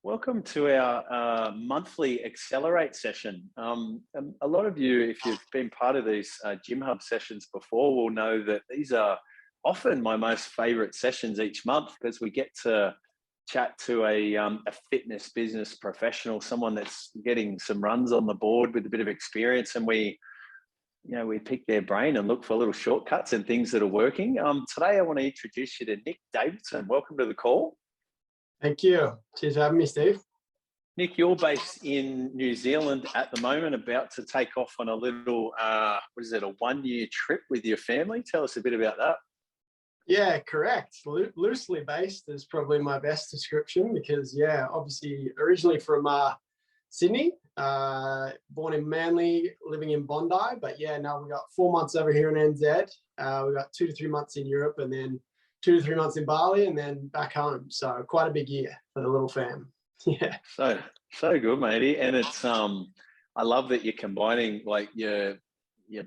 Welcome to our monthly Accelerate session. A lot of you, if you've been part of these Gym Hub sessions before, will know that these are often my most favourite sessions each month because we get to chat to a fitness business professional, someone that's getting some runs on the board with a bit of experience, and we pick their brain and look for little shortcuts and things that are working. Today, I want to introduce you to Nick Davidson. Welcome to the call. Thank you. Cheers for having me, Steve. Nick, you're based in New Zealand at the moment, about to take off on a little, a 1-year trip with your family. Tell us a bit about that. Yeah, correct. Loosely based is probably my best description because, obviously originally from Sydney, born in Manly, living in Bondi. But now we got 4 months over here in NZ. We got 2 to 3 months in Europe and then 2 to 3 months in Bali and then back home. So quite a big year for the little fam. Yeah. So good, matey. And it's I love that you're combining like your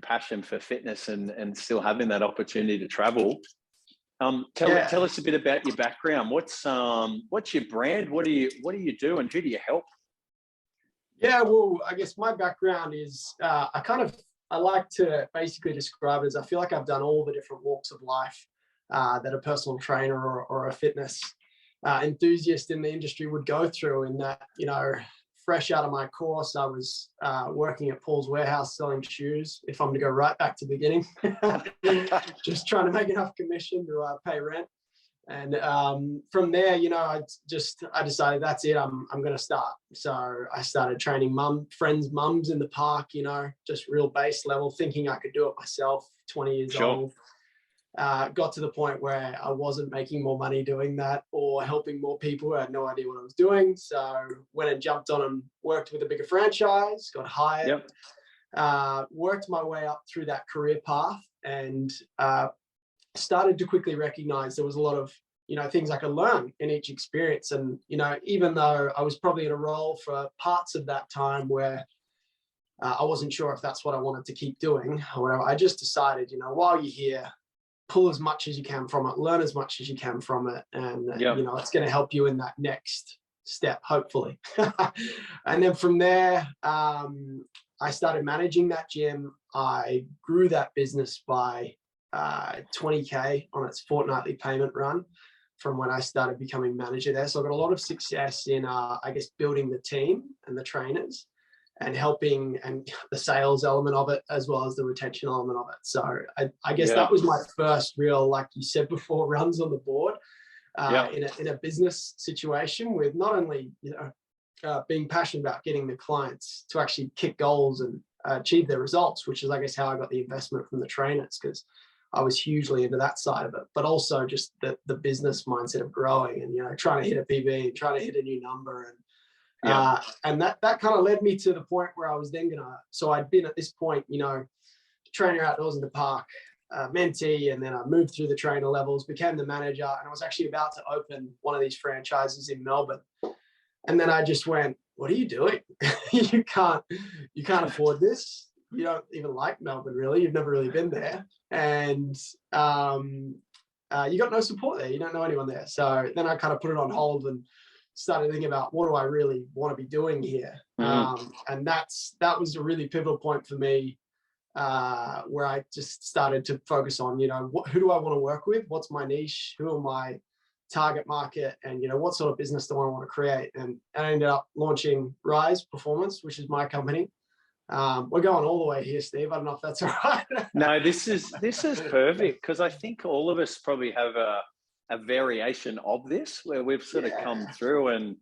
passion for fitness and still having that opportunity to travel. Tell us a bit about your background. What's your brand? What do you do and who do you help? Yeah, well, I guess my background is I like to basically describe it as I feel like I've done all the different walks of life that a personal trainer or a fitness enthusiast in the industry would go through. In that, fresh out of my course, I was working at Paul's Warehouse selling shoes, if I'm to go right back to the beginning, just trying to make enough commission to pay rent. And from there, I decided that's it. I'm going to start. So I started training friends' mums in the park, just real base level, thinking I could do it myself, 20 years old. Got to the point where I wasn't making more money doing that or helping more people who had no idea what I was doing. So went and jumped on and worked with a bigger franchise, got hired, worked my way up through that career path and started to quickly recognize there was a lot of, things I could learn in each experience. And, even though I was probably in a role for parts of that time where I wasn't sure if that's what I wanted to keep doing, however, I just decided, while you're here, pull as much as you can from it, learn as much as you can from it. And, it's going to help you in that next step, hopefully. And then from there, I started managing that gym. I grew that business by 20K on its fortnightly payment run from when I started becoming manager there. So I got a lot of success in, building the team and the trainers and helping and the sales element of it, as well as the retention element of it. So I guess that was my first real, like you said before, runs on the board in a business situation with not only, being passionate about getting the clients to actually kick goals and achieve their results, which is, I guess, how I got the investment from the trainers, because I was hugely into that side of it, but also just the business mindset of growing and, trying to hit a PB and trying to hit a new number. And that kind of led me to the point where I was then so I'd been at this point, trainer outdoors in the park, mentee, and then I moved through the trainer levels, became the manager, and I was actually about to open one of these franchises in Melbourne. And then I just went, what are you doing? You can't afford this. You don't even like Melbourne, really. You've never really been there. And you got no support there. You don't know anyone there. So then I kind of put it on hold and started thinking about what do I really want to be doing here. And that was a really pivotal point for me, where I just started to focus on, who do I want to work with? What's my niche? Who are my target market? And, what sort of business do I want to create? And I ended up launching Rise Performance, which is my company. We're going all the way here, Steve. I don't know if that's all right. No, this is perfect, because I think all of us probably have a variation of this where we've sort of come through. And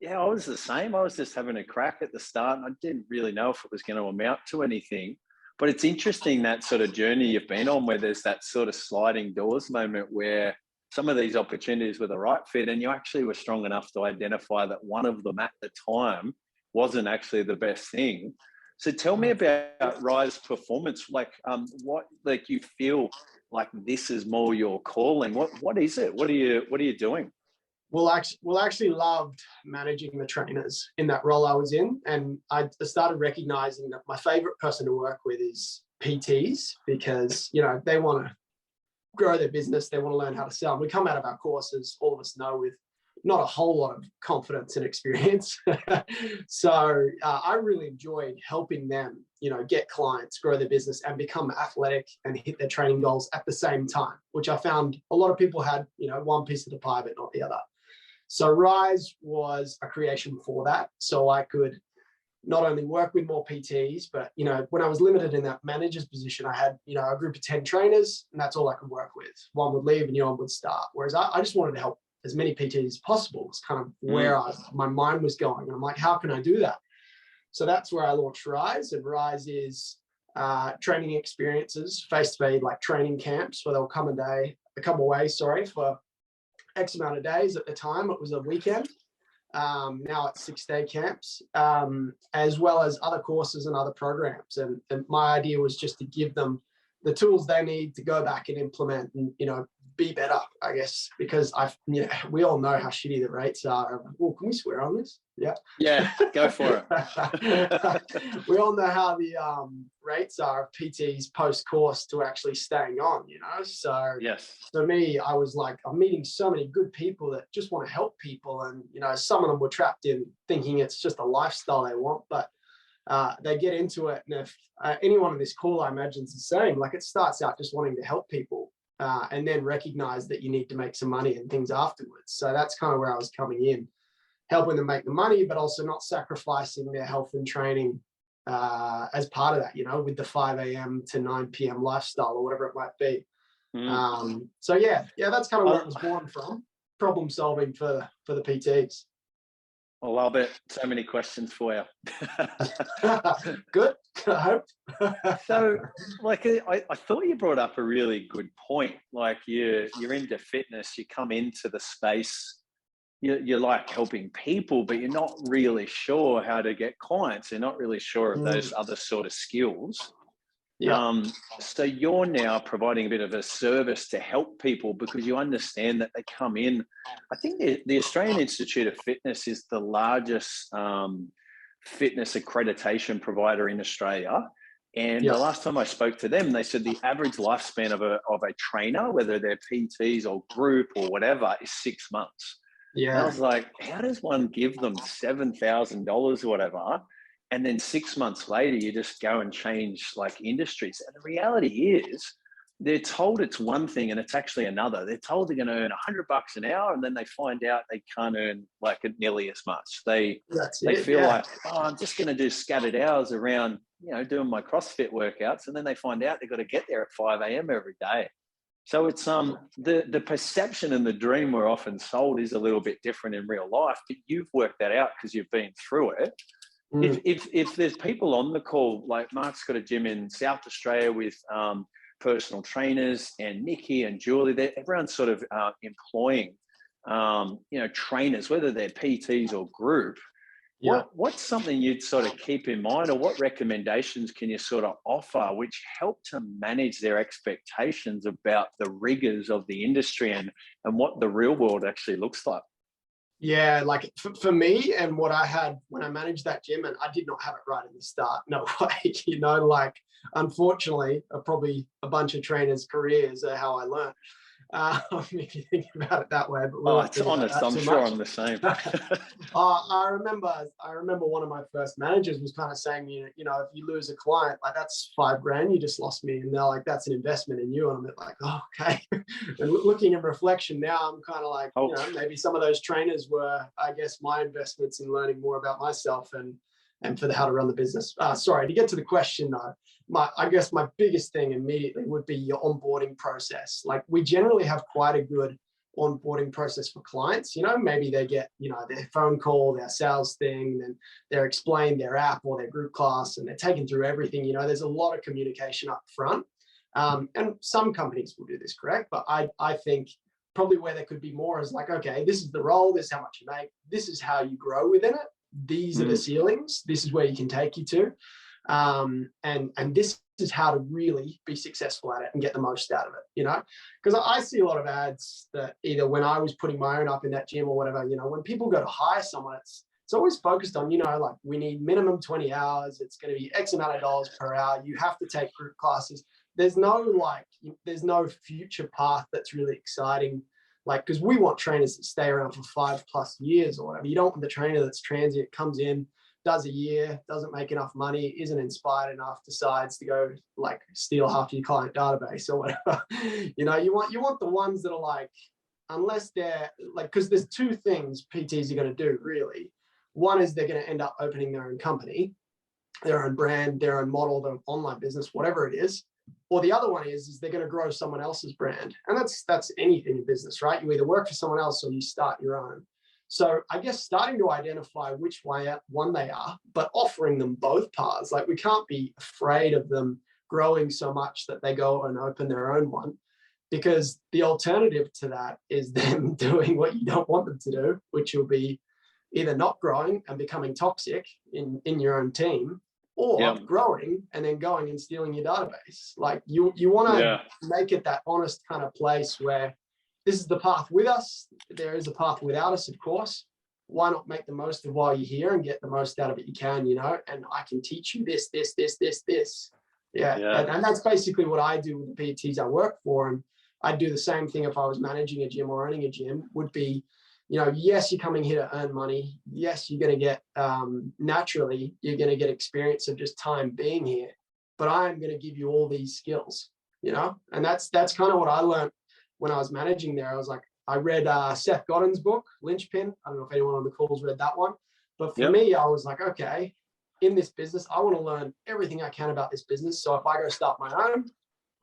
I was the same. I was just having a crack at the start and I didn't really know if it was going to amount to anything. But it's interesting, that sort of journey you've been on, where there's that sort of sliding doors moment where some of these opportunities were the right fit and you actually were strong enough to identify that one of them at the time wasn't actually the best thing. So tell me about Rise Performance. What you feel like this is more your calling? What is it? What are you doing? Well, actually loved managing the trainers in that role I was in, and I started recognizing that my favorite person to work with is PTs, because they want to grow their business, they want to learn how to sell. And we come out of our courses, all of us know, with not a whole lot of confidence and experience. So I really enjoyed helping them, get clients, grow their business, and become athletic and hit their training goals at the same time, which I found a lot of people had, one piece of the pie, but not the other. So Rise was a creation for that. So I could not only work with more PTs, but, when I was limited in that manager's position, I had, a group of 10 trainers, and that's all I could work with. One would leave and one would start. Whereas I just wanted to help as many PTs as possible. It's kind of where my mind was going. And I'm like, how can I do that? So that's where I launched Rise. And Rise is training experiences, face-to-face, like training camps where they'll come away, for X amount of days. At the time, it was a weekend. Now it's 6-day camps, as well as other courses and other programs. And my idea was just to give them the tools they need to go back and implement and, be better, I guess, because we all know how shitty the rates are. Well, can we swear on this? Yeah. Yeah, go for it. We all know how the rates are of PTs post-course to actually staying on, So yes, for me, I was like, I'm meeting so many good people that just want to help people. And, some of them were trapped in thinking it's just a lifestyle they want, but they get into it. And if anyone on this call, I imagine, is the same, like it starts out just wanting to help people. And then recognize that you need to make some money and things afterwards. So that's kind of where I was coming in, helping them make the money, but also not sacrificing their health and training as part of that, with the 5 a.m. to 9 p.m. lifestyle or whatever it might be. So yeah, that's kind of where it was born from, problem solving for the PTs. I love it. So many questions for you. Good. I hope. So, I thought you brought up a really good point. Like you're into fitness, you come into the space, you like helping people, but you're not really sure how to get clients. You're not really sure of those other sort of skills. Yeah. So you're now providing a bit of a service to help people because you understand that they come in. I think the Australian Institute of Fitness is the largest fitness accreditation provider in Australia. And the last time I spoke to them, they said the average lifespan of a trainer, whether they're PTs or group or whatever, is 6 months. Yeah. And I was like, how does one give them $7,000 or whatever? And then 6 months later, you just go and change like industries. And the reality is they're told it's one thing and it's actually another. They're told they're going to earn $100 an hour and then they find out they can't earn like nearly as much. They feel like, I'm just going to do scattered hours around, doing my CrossFit workouts. And then they find out they've got to get there at 5 a.m. every day. So it's the perception and the dream we're often sold is a little bit different in real life, but you've worked that out because you've been through it. If there's people on the call, like Mark's got a gym in South Australia with personal trainers, and Nikki and Julie, everyone's sort of employing, trainers, whether they're PTs or group. Yeah. What's something you'd sort of keep in mind, or what recommendations can you sort of offer which help to manage their expectations about the rigors of the industry and what the real world actually looks like? Yeah, like for me and what I had when I managed that gym, and I did not have it right at the start. No way, unfortunately, probably a bunch of trainers' careers are how I learned. If you think about it that way, but it's honest. I'm sure I'm the same. I remember one of my first managers was kind of saying, if you lose a client, like that's $5,000, you just lost me, and they're like, that's an investment in you, and I'm like, oh, okay. And looking in reflection now, I'm kind of like, maybe some of those trainers were, I guess, my investments in learning more about myself and for how to run the business. Sorry, to get to the question though, I guess my biggest thing immediately would be your onboarding process. Like we generally have quite a good onboarding process for clients. Maybe they get, their phone call, their sales thing, then they're explained their app or their group class, and they're taken through everything. There's a lot of communication up front. And some companies will do this, correct? But I think probably where there could be more is like, okay, this is the role, this is how much you make, this is how you grow within it. These are the ceilings. This is where you can take you to. And this is how to really be successful at it and get the most out of it, because I see a lot of ads that either when I was putting my own up in that gym or whatever, when people go to hire someone, it's always focused on, like we need minimum 20 hours. It's going to be X amount of dollars per hour. You have to take group classes. There's no future path that's really exciting. Like, because we want trainers that stay around for 5+ years or whatever. You don't want the trainer that's transient, comes in, does a year, doesn't make enough money, isn't inspired enough, decides to go like steal half your client database or whatever. You know, you want the ones that are like, unless they're like, because there's two things PTs are going to do really. One is they're going to end up opening their own company, their own brand, their own model, their online business, whatever it is. Or the other one is they're going to grow someone else's brand. And that's anything in business, right? You either work for someone else or you start your own. So I guess starting to identify which one they are, but offering them both paths. Like, we can't be afraid of them growing so much that they go and open their own one, because the alternative to that is them doing what you don't want them to do, which will be either not growing and becoming toxic in your own team, or growing and then going and stealing your database. Like, you want to make it that honest kind of place where this is the path with us. There is a path without us, of course. Why not make the most of while you're here and get the most out of it you can, you know? And I can teach you this. Yeah. And that's basically what I do with the PTs I work for. And I'd do the same thing if I was managing a gym or owning a gym. Would be, you know, yes, you're coming here to earn money. Yes, you're going to get, naturally, you're going to get experience of just time being here. But I'm going to give you all these skills, you know? And that's kind of what I learned when I was managing there. I was like, I read Seth Godin's book, Linchpin. I don't know if anyone on the call's read that one. But for me, I was like, okay, in this business, I want to learn everything I can about this business. So if I go start my own,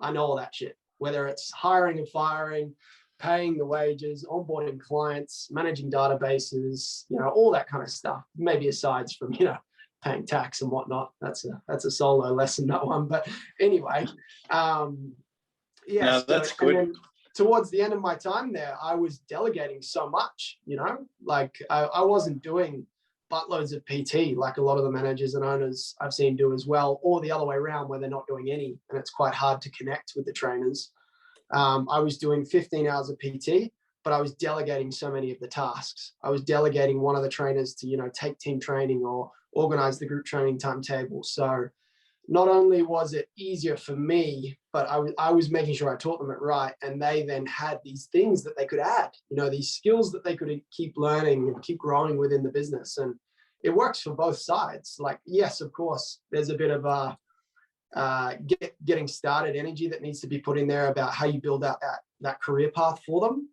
I know all that shit, whether it's hiring and firing, paying the wages, onboarding clients, managing databases, you know, all that kind of stuff. Maybe aside from, you know, paying tax and whatnot. That's a solo lesson, that one. But anyway, no, that's good. Towards the end of my time there, I was delegating so much, you know, like I wasn't doing buttloads of PT like a lot of the managers and owners I've seen do as well, or the other way around where they're not doing any, and it's quite hard to connect with the trainers. I was doing 15 hours of PT, but I was delegating so many of the tasks. I was delegating one of the trainers to, you know, take team training or organize the group training timetable. So not only was it easier for me, but I was making sure I taught them it right. And they then had these things that they could add, you know, these skills that they could keep learning and keep growing within the business. And it works for both sides. Like, yes, of course, there's a bit of getting started energy that needs to be put in there about how you build out that career path for them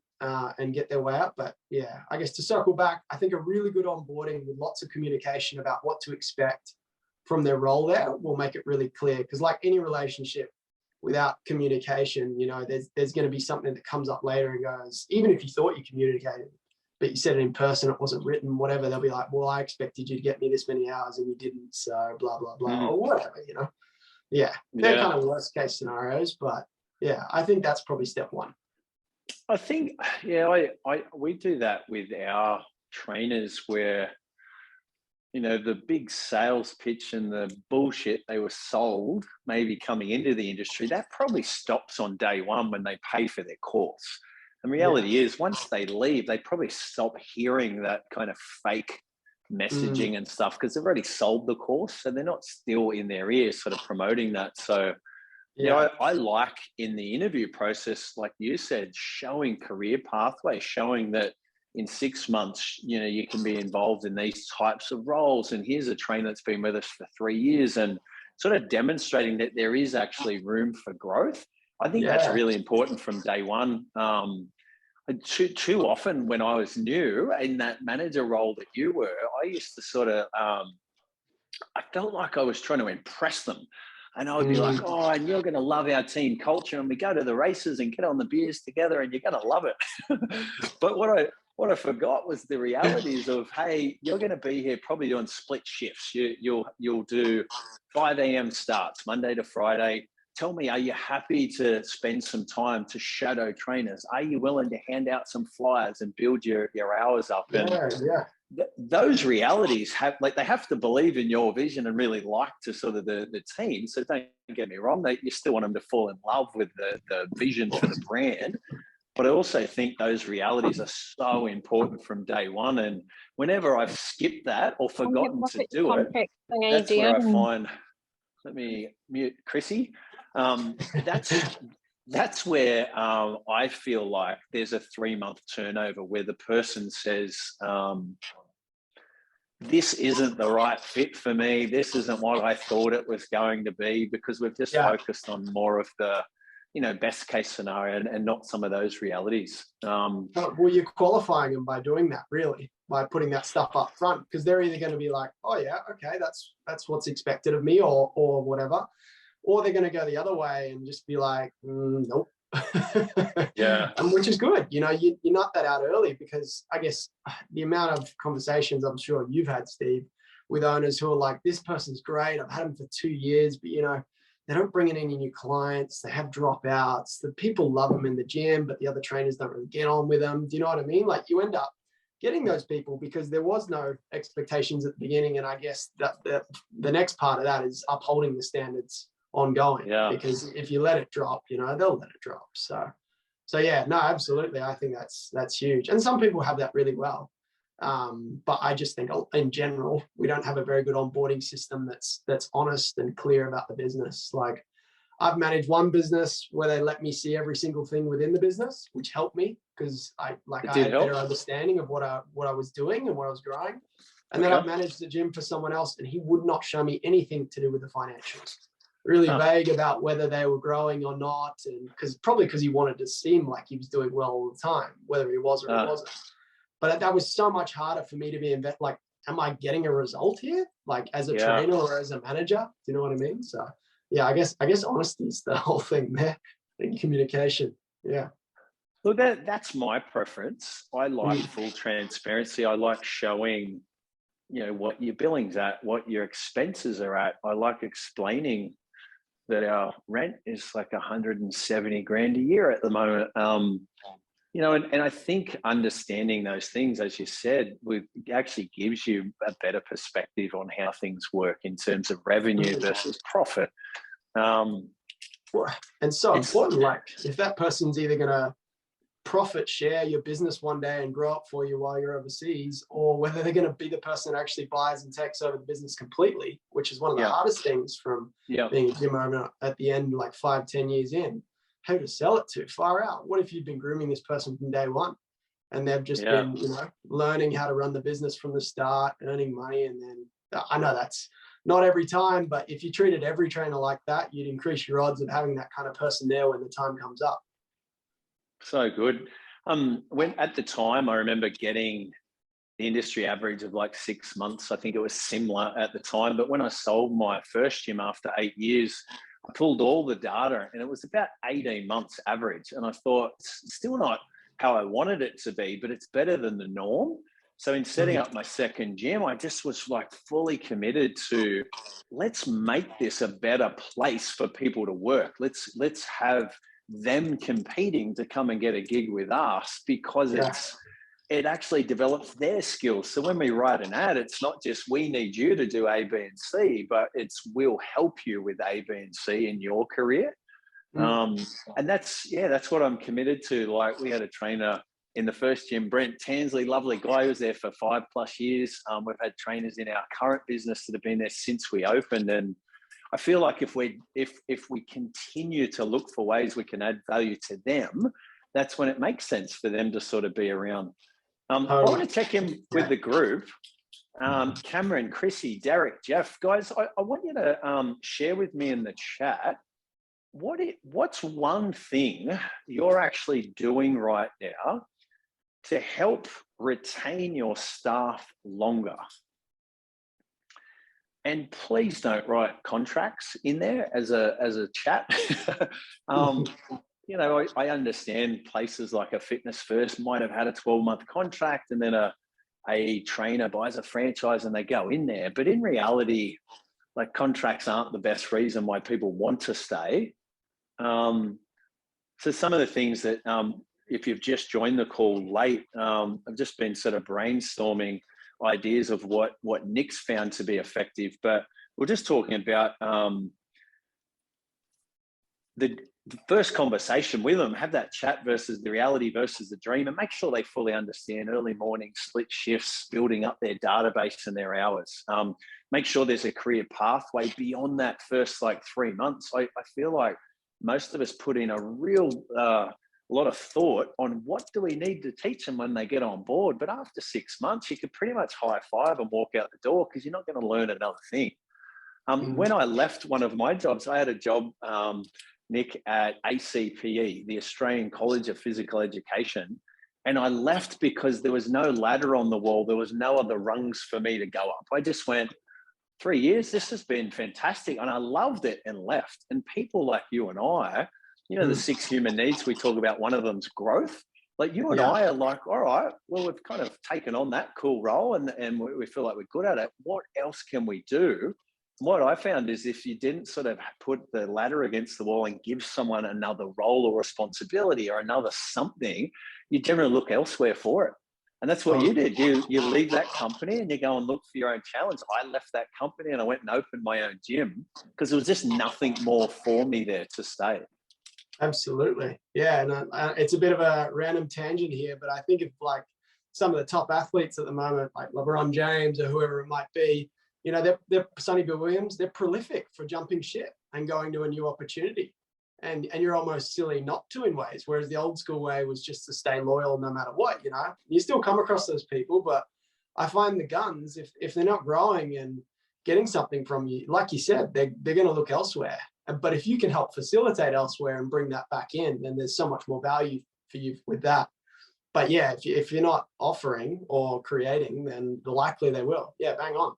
and get their way up. But yeah, I guess to circle back, I think a really good onboarding with lots of communication about what to expect from their role there will make it really clear. Because like any relationship, without communication, you know, there's going to be something that comes up later and goes, even if you thought you communicated, but you said it in person, it wasn't written, whatever, they'll be like, well, I expected you to get me this many hours and you didn't, so blah, blah, blah, or whatever, you know? Yeah, they're kind of worst case scenarios, but yeah, I think that's probably step one. I think, we do that with our trainers where, you know, the big sales pitch and the bullshit they were sold maybe coming into the industry, that probably stops on day one when they pay for their course. And reality is, once they leave, they probably stop hearing that kind of fake messaging and stuff because they've already sold the course. So they're not still in their ears sort of promoting that. So, you know, I like in the interview process, like you said, showing career pathways, showing that in 6 months, you know, you can be involved in these types of roles. And here's a trainer that's been with us for 3 years, and sort of demonstrating that there is actually room for growth. I think that's really important from day one. Too often when I was new in that manager role that you were, I used to sort of, I felt like I was trying to impress them. And I would be like, oh, and you're going to love our team culture. And we go to the races and get on the beers together and you're going to love it. But what I forgot was the realities of, hey, you're going to be here probably doing split shifts. You'll do 5 a.m. starts Monday to Friday. Tell me, are you happy to spend some time to shadow trainers? Are you willing to hand out some flyers and build your hours up? Those realities they have to believe in your vision and really like to sort of the team. So don't get me wrong, you still want them to fall in love with the vision for the brand. But I also think those realities are so important from day one. And whenever I've skipped that or forgotten to do it, that's where I find, let me mute Chrissy. that's where I feel like there's a 3-month turnover where the person says, this isn't the right fit for me. This isn't what I thought it was going to be, because we've just focused on more of the, best case scenario and not some of those realities. Well, you're qualifying them by doing that, really, by putting that stuff up front, because they're either going to be like, oh yeah, okay, that's what's expected of me, or whatever, or they're going to go the other way and just be like, nope. Yeah. And which is good. You nut that out early, because I guess the amount of conversations I'm sure you've had, Steve, with owners who are like, this person's great, I've had them for 2 years, but they don't bring in any new clients, they have dropouts, the people love them in the gym, but the other trainers don't really get on with them. Do you know what I mean? Like, you end up getting those people because there was no expectations at the beginning. And I guess that the next part of that is upholding the standards ongoing, because if you let it drop, they'll let it drop. So yeah, no, absolutely. I think that's huge. And some people have that really well. But I just think in general, we don't have a very good onboarding system that's honest and clear about the business. Like, I've managed one business where they let me see every single thing within the business, which helped me because I had a better understanding of what I was doing and what I was growing. And then I've managed the gym for someone else, and he would not show me anything to do with the financials. Really vague about whether they were growing or not, and because he wanted to seem like he was doing well all the time, whether he was or he wasn't. But that was so much harder for me to be like, am I getting a result here? Like, as a trainer or as a manager? Do you know what I mean? So yeah, I guess honesty is the whole thing there, and communication. Yeah. Well, that's my preference. I like full transparency. I like showing, what your billing's at, what your expenses are at. I like explaining that our rent is like 170 grand a year at the moment. And I think understanding those things, as you said, actually gives you a better perspective on how things work in terms of revenue versus profit. And so important, like, if that person's either going to profit share your business one day and grow up for you while you're overseas, or whether they're going to be the person that actually buys and takes over the business completely, which is one of the hardest things from being a gym owner at the end, like 5-10 years in. Who to sell it to? Far out. What if you've been grooming this person from day one, and they've just been, learning how to run the business from the start, earning money, and then I know that's not every time, but if you treated every trainer like that, you'd increase your odds of having that kind of person there when the time comes up. So good. When at the time, I remember getting the industry average of like 6 months. I think it was similar at the time. But when I sold my first gym after 8 years, I pulled all the data, and it was about 18 months average. And I thought, it's still not how I wanted it to be, but it's better than the norm. So in setting up my second gym, I just was like fully committed to, let's make this a better place for people to work. Let's have them competing to come and get a gig with us, because it actually develops their skills. So when we write an ad, it's not just, we need you to do A, B, and C, but it's, we'll help you with A, B, and C in your career. And that's what I'm committed to. Like, we had a trainer in the first gym, Brent Tansley, lovely guy, who was there for 5+ years. We've had trainers in our current business that have been there since we opened. And I feel like if we continue to look for ways we can add value to them, that's when it makes sense for them to sort of be around. I want to check in with the group. Cameron, Chrissy, Derek, Jeff, guys, I want you to share with me in the chat, what's one thing you're actually doing right now to help retain your staff longer? And please don't write contracts in there as a chat. I understand places like a Fitness First might have had a 12-month contract, and then a trainer buys a franchise and they go in there. But in reality, like, contracts aren't the best reason why people want to stay. So some of the things that, if you've just joined the call late, I've just been sort of brainstorming ideas of what Nick's found to be effective, but we're just talking about the first conversation with them, have that chat versus the reality versus the dream, and make sure they fully understand early morning, split shifts, building up their database and their hours. Make sure there's a career pathway beyond that first 3 months. I feel like most of us put in a real lot of thought on what do we need to teach them when they get on board. But after 6 months, you could pretty much high five and walk out the door because you're not going to learn another thing. When I left one of my jobs, I had a job, Nick, at ACPE, the Australian College of Physical Education. And I left because there was no ladder on the wall. There was no other rungs for me to go up. I just went, 3 years, this has been fantastic. And I loved it and left. And people like you and I, you know, the 6 human needs we talk about, one of them's growth. Like you and I are like, all right, well, we've kind of taken on that cool role and we feel like we're good at it. What else can we do? What I found is if you didn't sort of put the ladder against the wall and give someone another role or responsibility or another something, you generally look elsewhere for it. And that's what you did. You leave that company and you go and look for your own challenge. I left that company and I went and opened my own gym because there was just nothing more for me there to stay. Absolutely. Yeah. And it's a bit of a random tangent here, but I think of like some of the top athletes at the moment, like LeBron James or whoever it might be, you know, they're Sonny Bill Williams, they're prolific for jumping ship and going to a new opportunity. And you're almost silly not to in ways, whereas the old school way was just to stay loyal no matter what, you know. You still come across those people, but I find the guns, if they're not growing and getting something from you, like you said, they're going to look elsewhere. But if you can help facilitate elsewhere and bring that back in, then there's so much more value for you with that. But yeah, if you're not offering or creating, then likely they will. Yeah, bang on.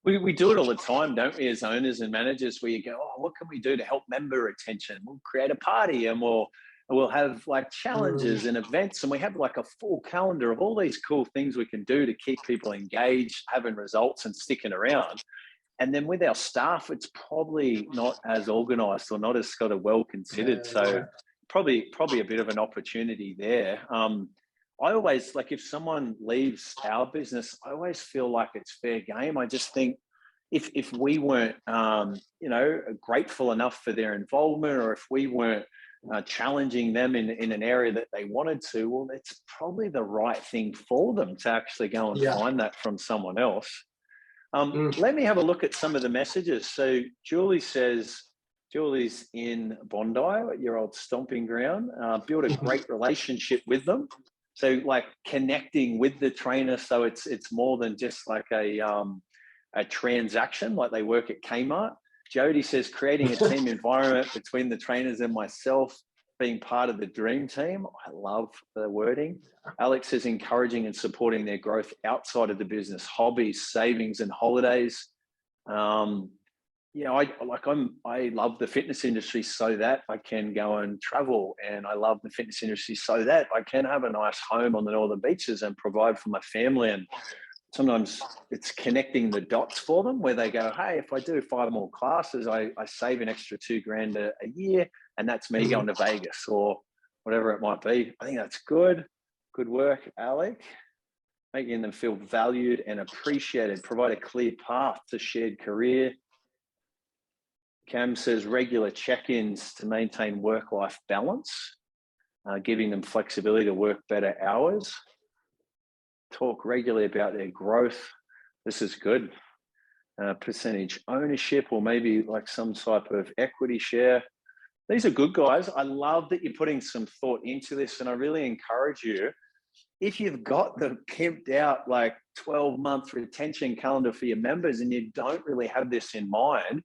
We do it all the time, don't we, as owners and managers, where you go, oh, what can we do to help member retention? We'll create a party and we'll have like challenges and events, and we have like a full calendar of all these cool things we can do to keep people engaged, having results and sticking around. And then with our staff, it's probably not as organized or not as sort of well considered. Probably a bit of an opportunity there. I always, like, if someone leaves our business, I always feel like it's fair game. I just think if we weren't, you know, grateful enough for their involvement, or if we weren't challenging them in an area that they wanted to, well, it's probably the right thing for them to actually go and find that from someone else. Let me have a look at some of the messages. So Julie says, Julie's in Bondi, your old stomping ground, build a great relationship with them. So like connecting with the trainer, so it's more than just like a transaction, like they work at Kmart. Jody says creating a team environment between the trainers and myself, being part of the dream team. I love the wording. Alex says encouraging and supporting their growth outside of the business, hobbies, savings, and holidays. You know, I love the fitness industry so that I can go and travel, and I love the fitness industry so that I can have a nice home on the northern beaches and provide for my family. And sometimes it's connecting the dots for them where they go, hey, if I do 5 more classes, I save an extra $2,000 a year, and that's me going to Vegas or whatever it might be. I think that's good. Good work, Alec. Making them feel valued and appreciated, provide a clear path to shared career. Cam says regular check-ins to maintain work-life balance, giving them flexibility to work better hours. Talk regularly about their growth. This is good. Percentage ownership, or maybe like some type of equity share. These are good, guys. I love that you're putting some thought into this, and I really encourage you, if you've got the pimped out like 12-month retention calendar for your members and you don't really have this in mind,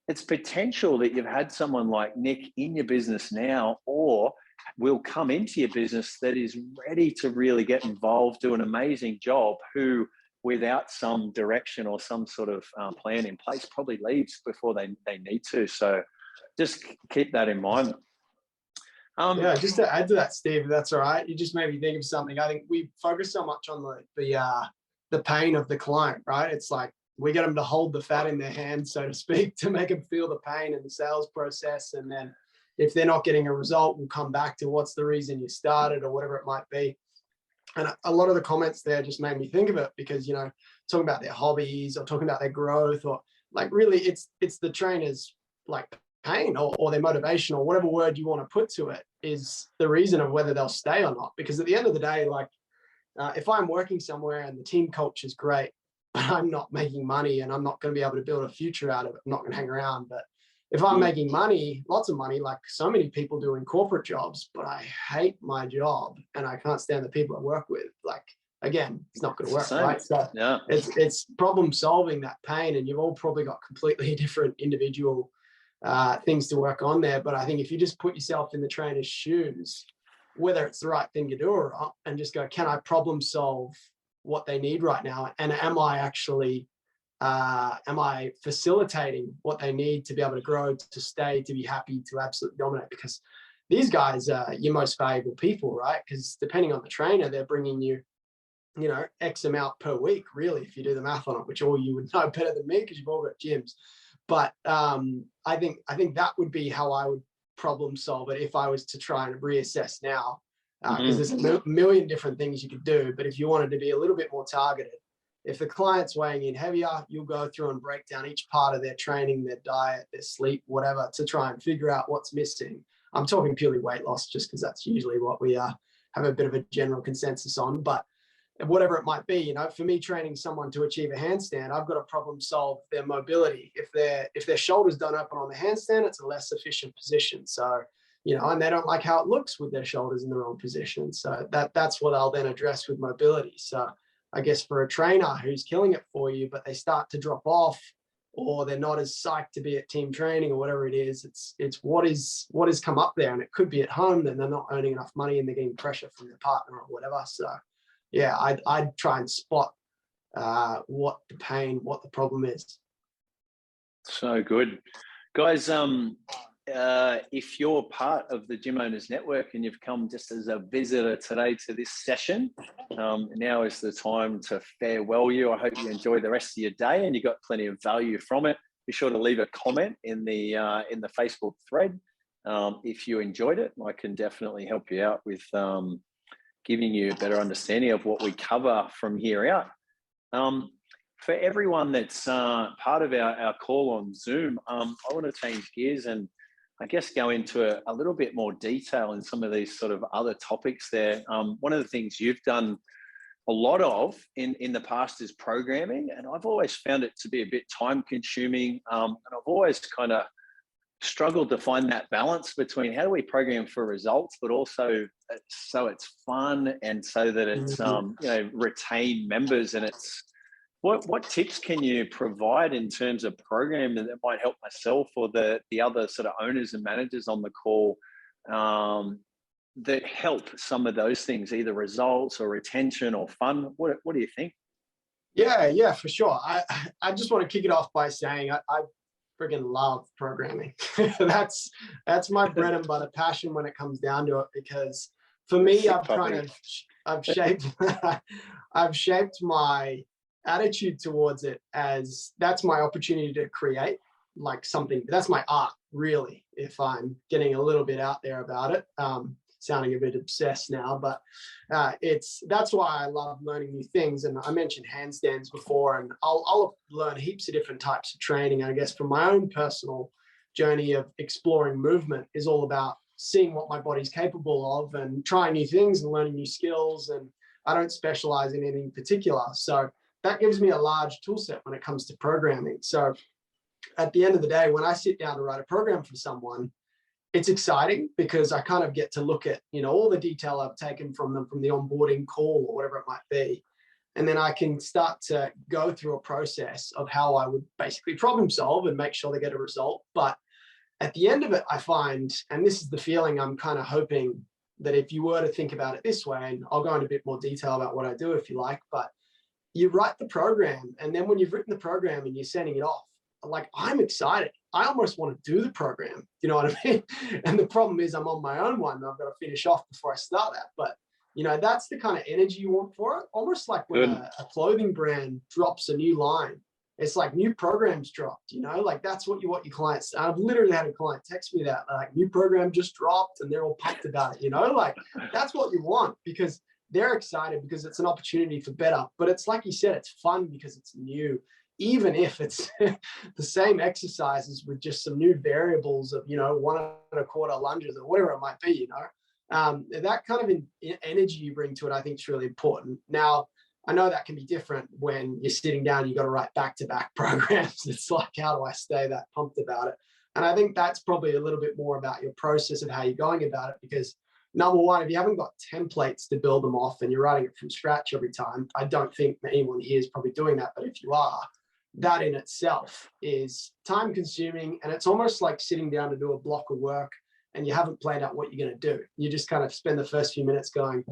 it's potential that you've had someone like Nick in your business now, or will come into your business, that is ready to really get involved, do an amazing job, who without some direction or some sort of plan in place probably leaves before they need to. So just keep that in mind. Yeah, just to add to that, Steve, if that's all right. You just made me think of something. I think we focus so much on the pain of the client, right? It's like we get them to hold the fat in their hand, so to speak, to make them feel the pain in the sales process. And then if they're not getting a result, we'll come back to what's the reason you started or whatever it might be. And a lot of the comments there just made me think of it, because, you know, talking about their hobbies or talking about their growth, or like really it's the trainer's like pain or their motivation, or whatever word you want to put to it, is the reason of whether they'll stay or not. Because at the end of the day, like if I'm working somewhere and the team culture is great, but I'm not making money and I'm not going to be able to build a future out of it, I'm not going to hang around. But if I'm making money, lots of money, like so many people do in corporate jobs, but I hate my job and I can't stand the people I work with, like, again, it's not going to work, right? So yeah, it's problem solving that pain, and you've all probably got completely different individual things to work on there. But I think if you just put yourself in the trainer's shoes, whether it's the right thing to do or not, and just go, can I problem solve what they need right now? And am I actually, am I facilitating what they need to be able to grow, to stay, to be happy, to absolutely dominate? Because these guys are your most valuable people, right? Because depending on the trainer, they're bringing you, you know, X amount per week, really, if you do the math on it, which all you would know better than me because you've all got gyms. But I think that would be how I would problem solve it if I was to try and reassess now, because there's a million different things you could do. But if you wanted to be a little bit more targeted, if the client's weighing in heavier, you'll go through and break down each part of their training, their diet, their sleep, whatever, to try and figure out what's missing. I'm talking purely weight loss, just because that's usually what we have a bit of a general consensus on. But whatever it might be, you know, for me, training someone to achieve a handstand, I've got to problem solve their mobility. If their shoulders don't open on the handstand, it's a less efficient position. So, you know, and they don't like how it looks with their shoulders in the wrong position. So that's what I'll then address with mobility. So I guess for a trainer who's killing it for you, but they start to drop off, or they're not as psyched to be at team training or whatever it is, it's what has come up there. And it could be at home, then they're not earning enough money and they're getting pressure from their partner or whatever. So yeah, I'd try and spot what the pain, what the problem is. So good. Guys, if you're part of the Gym Owners Network and you've come just as a visitor today to this session, now is the time to farewell you. I hope you enjoy the rest of your day and you got plenty of value from it. Be sure to leave a comment in the Facebook thread if you enjoyed it. I can definitely help you out with giving you a better understanding of what we cover from here out. For everyone that's part of our call on Zoom, I want to change gears and I guess go into a little bit more detail in some of these sort of other topics there. One of the things you've done a lot of in the past is programming, and I've always found it to be a bit time consuming, and I've always kind of struggled to find that balance between how do we program for results, but also so it's fun and so that it's you know, retain members. And it's what tips can you provide in terms of programming that might help myself or the other sort of owners and managers on the call that help some of those things, either results or retention or fun? What do you think? Yeah, for sure. I just want to kick it off by saying I friggin' love programming. that's my bread and butter passion when it comes down to it, because for me, I've shaped my attitude towards it as that's my opportunity to create like something. That's my art, really, if I'm getting a little bit out there about it. Sounding a bit obsessed now, but that's why I love learning new things. And I mentioned handstands before, and I'll learn heaps of different types of training. I guess from my own personal journey of exploring movement is all about seeing what my body's capable of and trying new things and learning new skills. And I don't specialize in anything particular. So that gives me a large tool set when it comes to programming. So at the end of the day, when I sit down to write a program for someone, it's exciting because I kind of get to look at, you know, all the detail I've taken from them from the onboarding call or whatever it might be. And then I can start to go through a process of how I would basically problem solve and make sure they get a result. But at the end of it, I find, and this is the feeling I'm kind of hoping that if you were to think about it this way, and I'll go into a bit more detail about what I do if you like, but you write the program, and then when you've written the program and you're sending it off, like, I'm excited. I almost want to do the program. You know what I mean? And the problem is I'm on my own one. I've got to finish off before I start that. But, you know, that's the kind of energy you want for it. Almost like when a clothing brand drops a new line, it's like new programs dropped, you know, like that's what you want your clients. I've literally had a client text me that, like, new program just dropped, and they're all pumped about it, you know, like that's what you want, because they're excited because it's an opportunity for better. But it's like you said, it's fun because it's new. Even if it's the same exercises with just some new variables of, you know, 1 1/4 lunges or whatever it might be, you know, that kind of energy you bring to it, I think is really important. Now, I know that can be different when you're sitting down, you got to write back-to-back programs. It's like, how do I stay that pumped about it? And I think that's probably a little bit more about your process of how you're going about it, because number one, if you haven't got templates to build them off and you're writing it from scratch every time, I don't think anyone here is probably doing that. But if you are, that in itself is time consuming, and it's almost like sitting down to do a block of work and you haven't planned out what you're going to do. You just kind of spend the first few minutes going,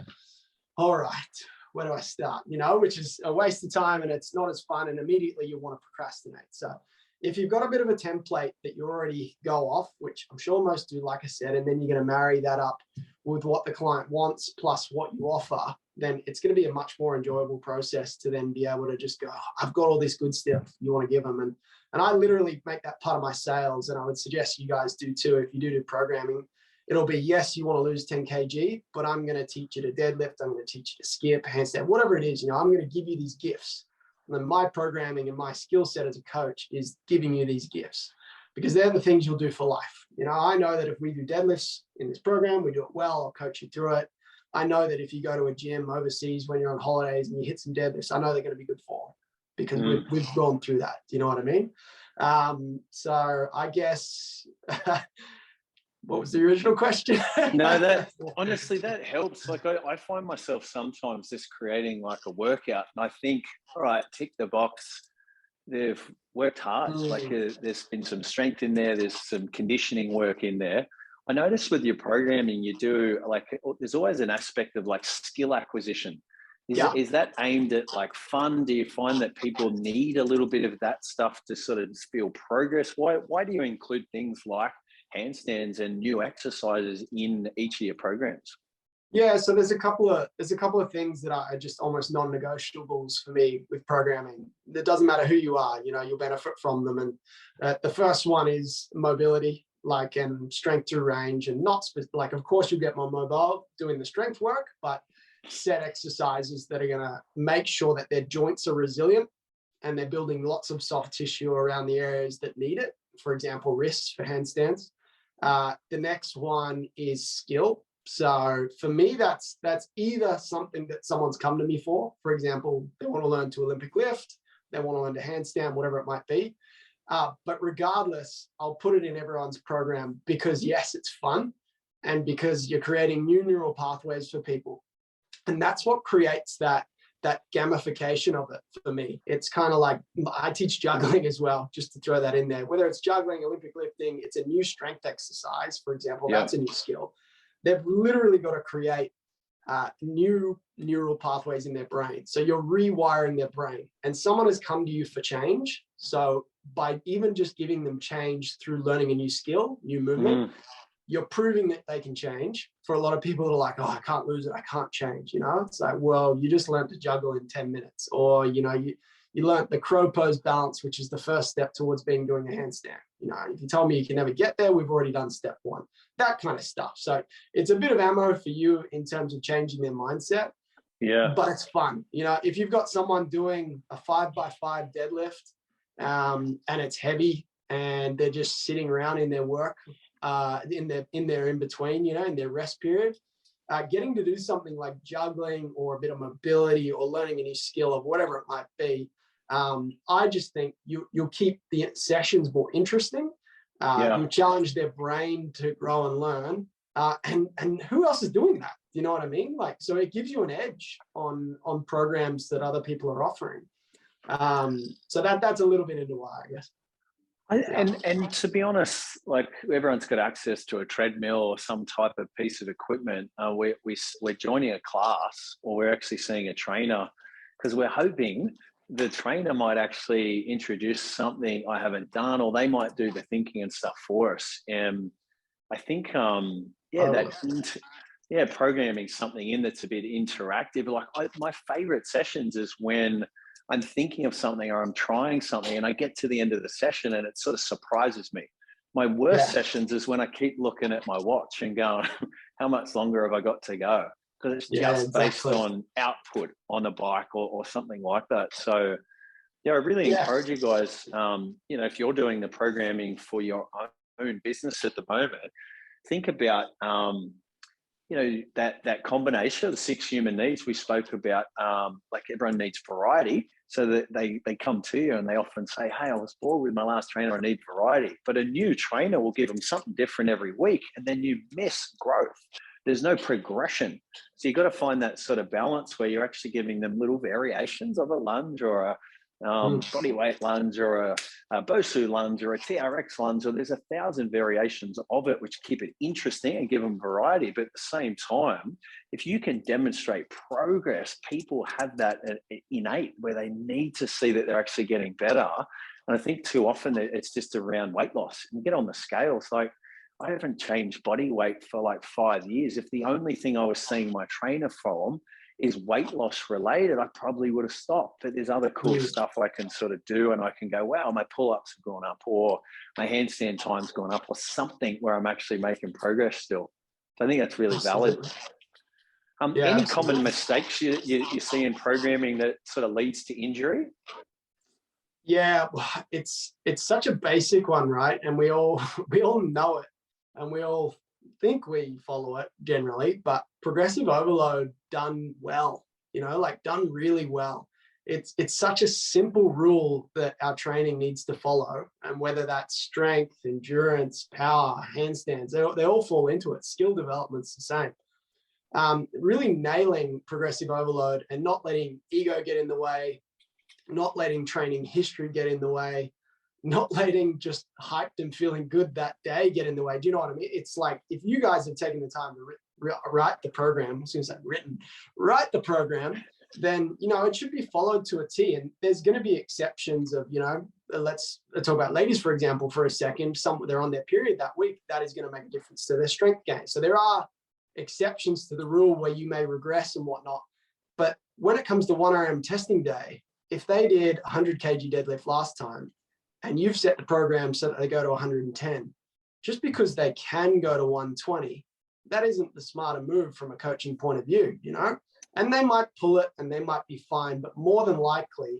all right, where do I start? You know, which is a waste of time and it's not as fun. And immediately you want to procrastinate. So if you've got a bit of a template that you already go off, which I'm sure most do, like I said, and then you're going to marry that up with what the client wants plus what you offer, then it's going to be a much more enjoyable process to then be able to just go, I've got all this good stuff you want to give them. And I literally make that part of my sales. And I would suggest you guys do too. If you do programming, it'll be, yes, you want to lose 10 kg, but I'm going to teach you to deadlift. I'm going to teach you to skip, handstand, whatever it is. You know, I'm going to give you these gifts. And then my programming and my skill set as a coach is giving you these gifts, because they're the things you'll do for life. You know, I know that if we do deadlifts in this program, we do it well, I'll coach you through it. I know that if you go to a gym overseas when you're on holidays and you hit some deadlifts, I know they're going to be good form, because we've gone through that. Do you know what I mean? So I guess, what was the original question? No, that honestly, that helps. Like I find myself sometimes just creating like a workout and I think, all right, tick the box. They've worked hard. Like there's been some strength in there. There's some conditioning work in there. I noticed with your programming, you do like, there's always an aspect of like skill acquisition. Is that aimed at like fun? Do you find that people need a little bit of that stuff to sort of feel progress? Why do you include things like handstands and new exercises in each of your programs? Yeah, so there's a couple of things that are just almost non-negotiables for me with programming. It doesn't matter who you are, you know, you'll benefit from them. And the first one is mobility, like, and strength through range, and not like, of course you'll get more mobile doing the strength work, but set exercises that are going to make sure that their joints are resilient and they're building lots of soft tissue around the areas that need it. For example, wrists for handstands. The next one is skill. So for me, that's either something that someone's come to me for example, they want to learn to Olympic lift, they want to learn to handstand, whatever it might be. But regardless, I'll put it in everyone's program because yes, it's fun, and because you're creating new neural pathways for people. And that's what creates that gamification of it for me. It's kind of like, I teach juggling as well, just to throw that in there. Whether it's juggling, Olympic lifting, it's a new strength exercise, for example, that's a new skill. They've literally got to create new neural pathways in their brain. So you're rewiring their brain, and someone has come to you for change. So by even just giving them change through learning a new skill, new movement, you're proving that they can change. For a lot of people that are like, oh, I can't lose it, I can't change. You know, it's like, well, you just learned to juggle in 10 minutes. Or, you know, you learned the crow pose balance, which is the first step towards doing a handstand. You know, if you tell me you can never get there, we've already done step one, that kind of stuff. So it's a bit of ammo for you in terms of changing their mindset. Yeah. But it's fun. You know, if you've got someone doing a 5x5 deadlift and it's heavy and they're just sitting around in their work, in their in between, you know, in their rest period, getting to do something like juggling or a bit of mobility or learning a new skill of whatever it might be, I just think you'll keep the sessions more interesting. You'll challenge their brain to grow and learn. And who else is doing that? You know what I mean? Like, so it gives you an edge on programs that other people are offering. So that's a little bit into why, I guess. And to be honest, like, everyone's got access to a treadmill or some type of piece of equipment. We're joining a class, or we're actually seeing a trainer, because we're hoping the trainer might actually introduce something I haven't done, or they might do the thinking and stuff for us. And I think, programming something in that's a bit interactive. Like, my favorite sessions is when I'm thinking of something or I'm trying something and I get to the end of the session and it sort of surprises me. My worst sessions is when I keep looking at my watch and going, how much longer have I got to go? Because it's just based on output on a bike or something like that. So I really encourage you guys, you know, if you're doing the programming for your own business at the moment, think about, you know, that combination of the 6 human needs we spoke about. Like, everyone needs variety. so that they come to you and they often say, hey, I was bored with my last trainer, I need variety. But a new trainer will give them something different every week, and then you miss growth. There's no progression. So you've got to find that sort of balance where you're actually giving them little variations of a lunge or a body weight lunge or a Bosu lunge or a TRX lunge, or there's 1,000 variations of it, which keep it interesting and give them variety. But at the same time, if you can demonstrate progress, people have that innate where they need to see that they're actually getting better. And I think too often it's just around weight loss. And get on the scales, like, I haven't changed body weight for like 5 years. If the only thing I was seeing my trainer from is weight loss related, I probably would have stopped. But there's other cool stuff I can sort of do, and I can go, wow, my pull-ups have gone up, or my handstand time's gone up, or something where I'm actually making progress still. So I think that's really valid. Any common mistakes you see in programming that sort of leads to injury? Yeah, it's such a basic one, right? And we all know it, and we all think we follow it generally, but progressive overload done well, like done really well. It's such a simple rule that our training needs to follow. And whether that's strength, endurance, power, handstands, they all fall into it. Skill development's the same. Really nailing progressive overload and not letting ego get in the way, not letting training history get in the way, not letting just hyped and feeling good that day get in the way. Do you know what I mean? It's like, if you guys have taken the time to write the program, as soon as I've write the program, then, it should be followed to a T. And there's going to be exceptions of, let's talk about ladies, for example, for a second. They're on their period that week. That is going to make a difference to their strength gain. So there are exceptions to the rule where you may regress and whatnot. But when it comes to 1RM testing day, if they did 100 kg deadlift last time, and you've set the program so that they go to 110, just because they can go to 120, that isn't the smarter move from a coaching point of view, And they might pull it and they might be fine, but more than likely,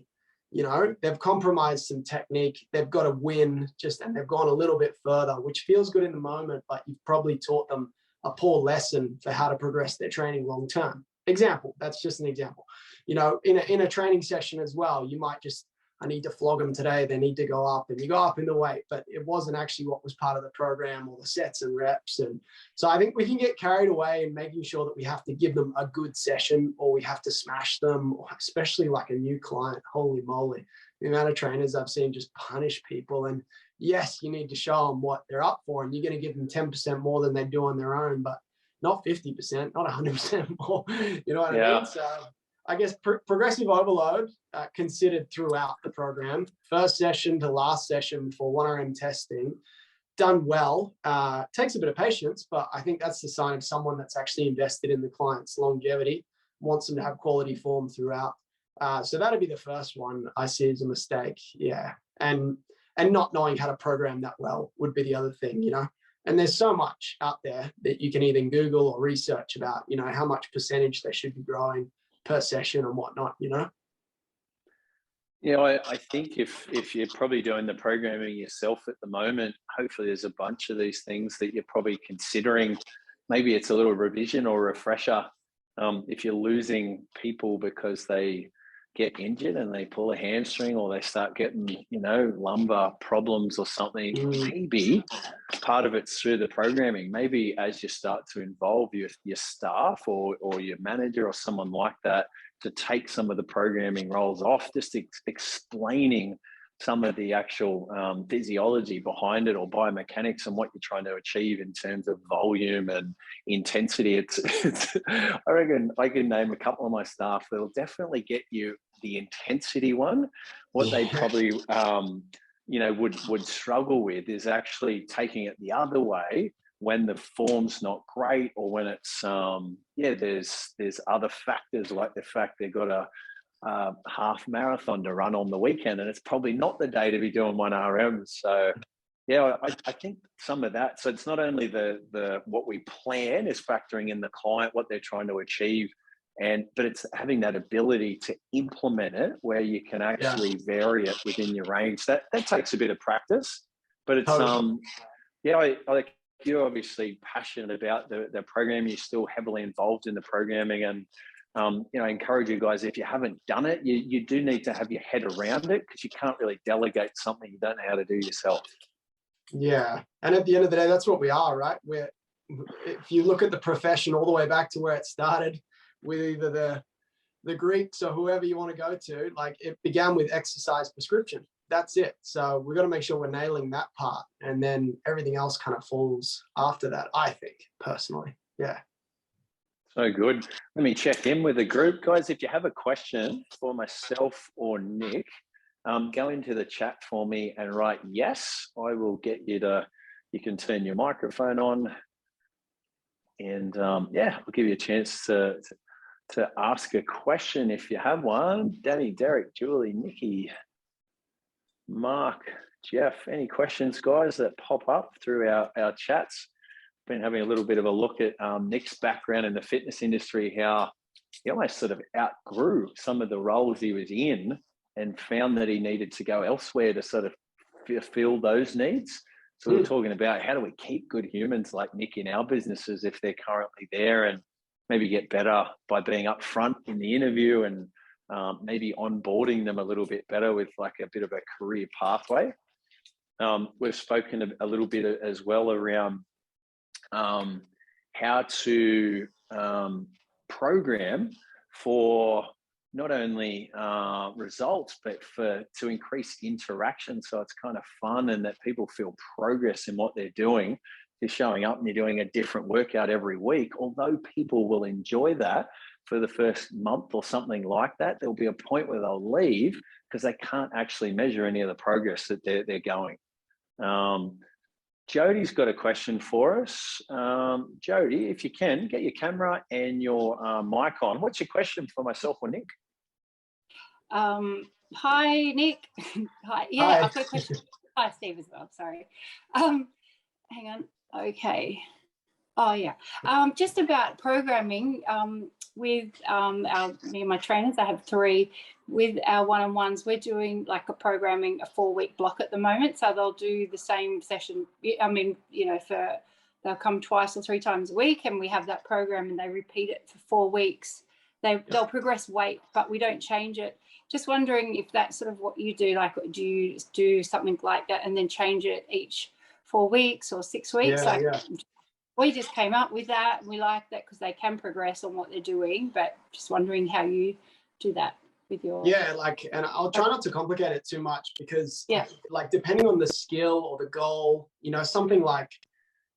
they've compromised some technique. They've got a win and they've gone a little bit further, which feels good in the moment, but you've probably taught them a poor lesson for how to progress their training long term. Example, that's just an example. In a training session as well, you might just, I need to flog them today, they need to go up, and you go up in the weight, but it wasn't actually what was part of the program or the sets and reps. And so I think we can get carried away in making sure that we have to give them a good session, or we have to smash them, or especially like a new client. Holy moly, the amount of trainers I've seen just punish people. And yes, you need to show them what they're up for, and you're going to give them 10% more than they do on their own, but not 50%, not 100% more. You know what I mean? So I guess progressive overload considered throughout the program, first session to last session for 1RM testing, done well. Takes a bit of patience, but I think that's the sign of someone that's actually invested in the client's longevity, wants them to have quality form throughout. So that'd be the first one I see as a mistake. Yeah. And not knowing how to program that well would be the other thing, And there's so much out there that you can either Google or research about, how much percentage they should be growing per session and whatnot, I think if you're probably doing the programming yourself at the moment, hopefully there's a bunch of these things that you're probably considering. Maybe it's a little revision or refresher. If you're losing people because they get injured and they pull a hamstring, or they start getting, lumbar problems or something, maybe part of it's through the programming. Maybe as you start to involve your staff or your manager or someone like that, to take some of the programming roles off, just explaining some of the actual physiology behind it, or biomechanics, and what you're trying to achieve in terms of volume and intensity. It's I reckon I can name a couple of my staff that'll definitely get you the intensity one. What they probably would struggle with is actually taking it the other way when the form's not great, or when it's there's other factors, like the fact they've got a half marathon to run on the weekend, and it's probably not the day to be doing 1RM. So I think some of that. So it's not only the what we plan is factoring in the client, what they're trying to achieve, but it's having that ability to implement it where you can actually vary it within your range. That takes a bit of practice, but it's you're obviously passionate about the program. You're still heavily involved in the programming, and I encourage you guys, if you haven't done it, you do need to have your head around it, because you can't really delegate something you don't know how to do yourself. Yeah. And at the end of the day, that's what we are, right? If you look at the profession all the way back to where it started with either the Greeks or whoever you want to go to, like, it began with exercise prescription. That's it. So we've got to make sure we're nailing that part, and then everything else kind of falls after that, I think, personally. Yeah. So good. Let me check in with the group. Guys, if you have a question for myself or Nick, go into the chat for me and write yes. I will get you can turn your microphone on, and yeah, I'll give you a chance to ask a question if you have one. Danny, Derek, Julie, Nikki, Mark, Jeff, any questions, guys, that pop up through our chats? Been having a little bit of a look at Nick's background in the fitness industry, how he almost sort of outgrew some of the roles he was in and found that he needed to go elsewhere to sort of fulfill those needs. So we're talking about, how do we keep good humans like Nick in our businesses if they're currently there, and maybe get better by being upfront in the interview, and maybe onboarding them a little bit better with like a bit of a career pathway. We've spoken a little bit as well around how to program for not only results, but to increase interaction, so it's kind of fun and that people feel progress in what they're doing. You're showing up and you're doing a different workout every week. Although people will enjoy that for the first month or something like that, there'll be a point where they'll leave because they can't actually measure any of the progress that they're going. Jody's got a question for us. Jody, if you can, get your camera and your mic on. What's your question for myself or Nick? Hi, Nick. Hi. Yeah, Hi. I've got a question. Hi, Steve, as well. Sorry. Hang on. Okay. Oh, yeah. Just about programming with me and my trainers. I have 3. With our one-on-ones, we're doing like a programming, a 4-week block at the moment. So they'll do the same session. I mean, they'll come twice or 3 times a week, and we have that program, and they repeat it for 4 weeks. They'll progress weight, but we don't change it. Just wondering if that's sort of what you do. Like, do you do something like that and then change it each 4 weeks or 6 weeks? We just came up with that, and we like that because they can progress on what they're doing. But just wondering how you do that with your... Yeah, and I'll try not to complicate it too much, because depending on the skill or the goal, something like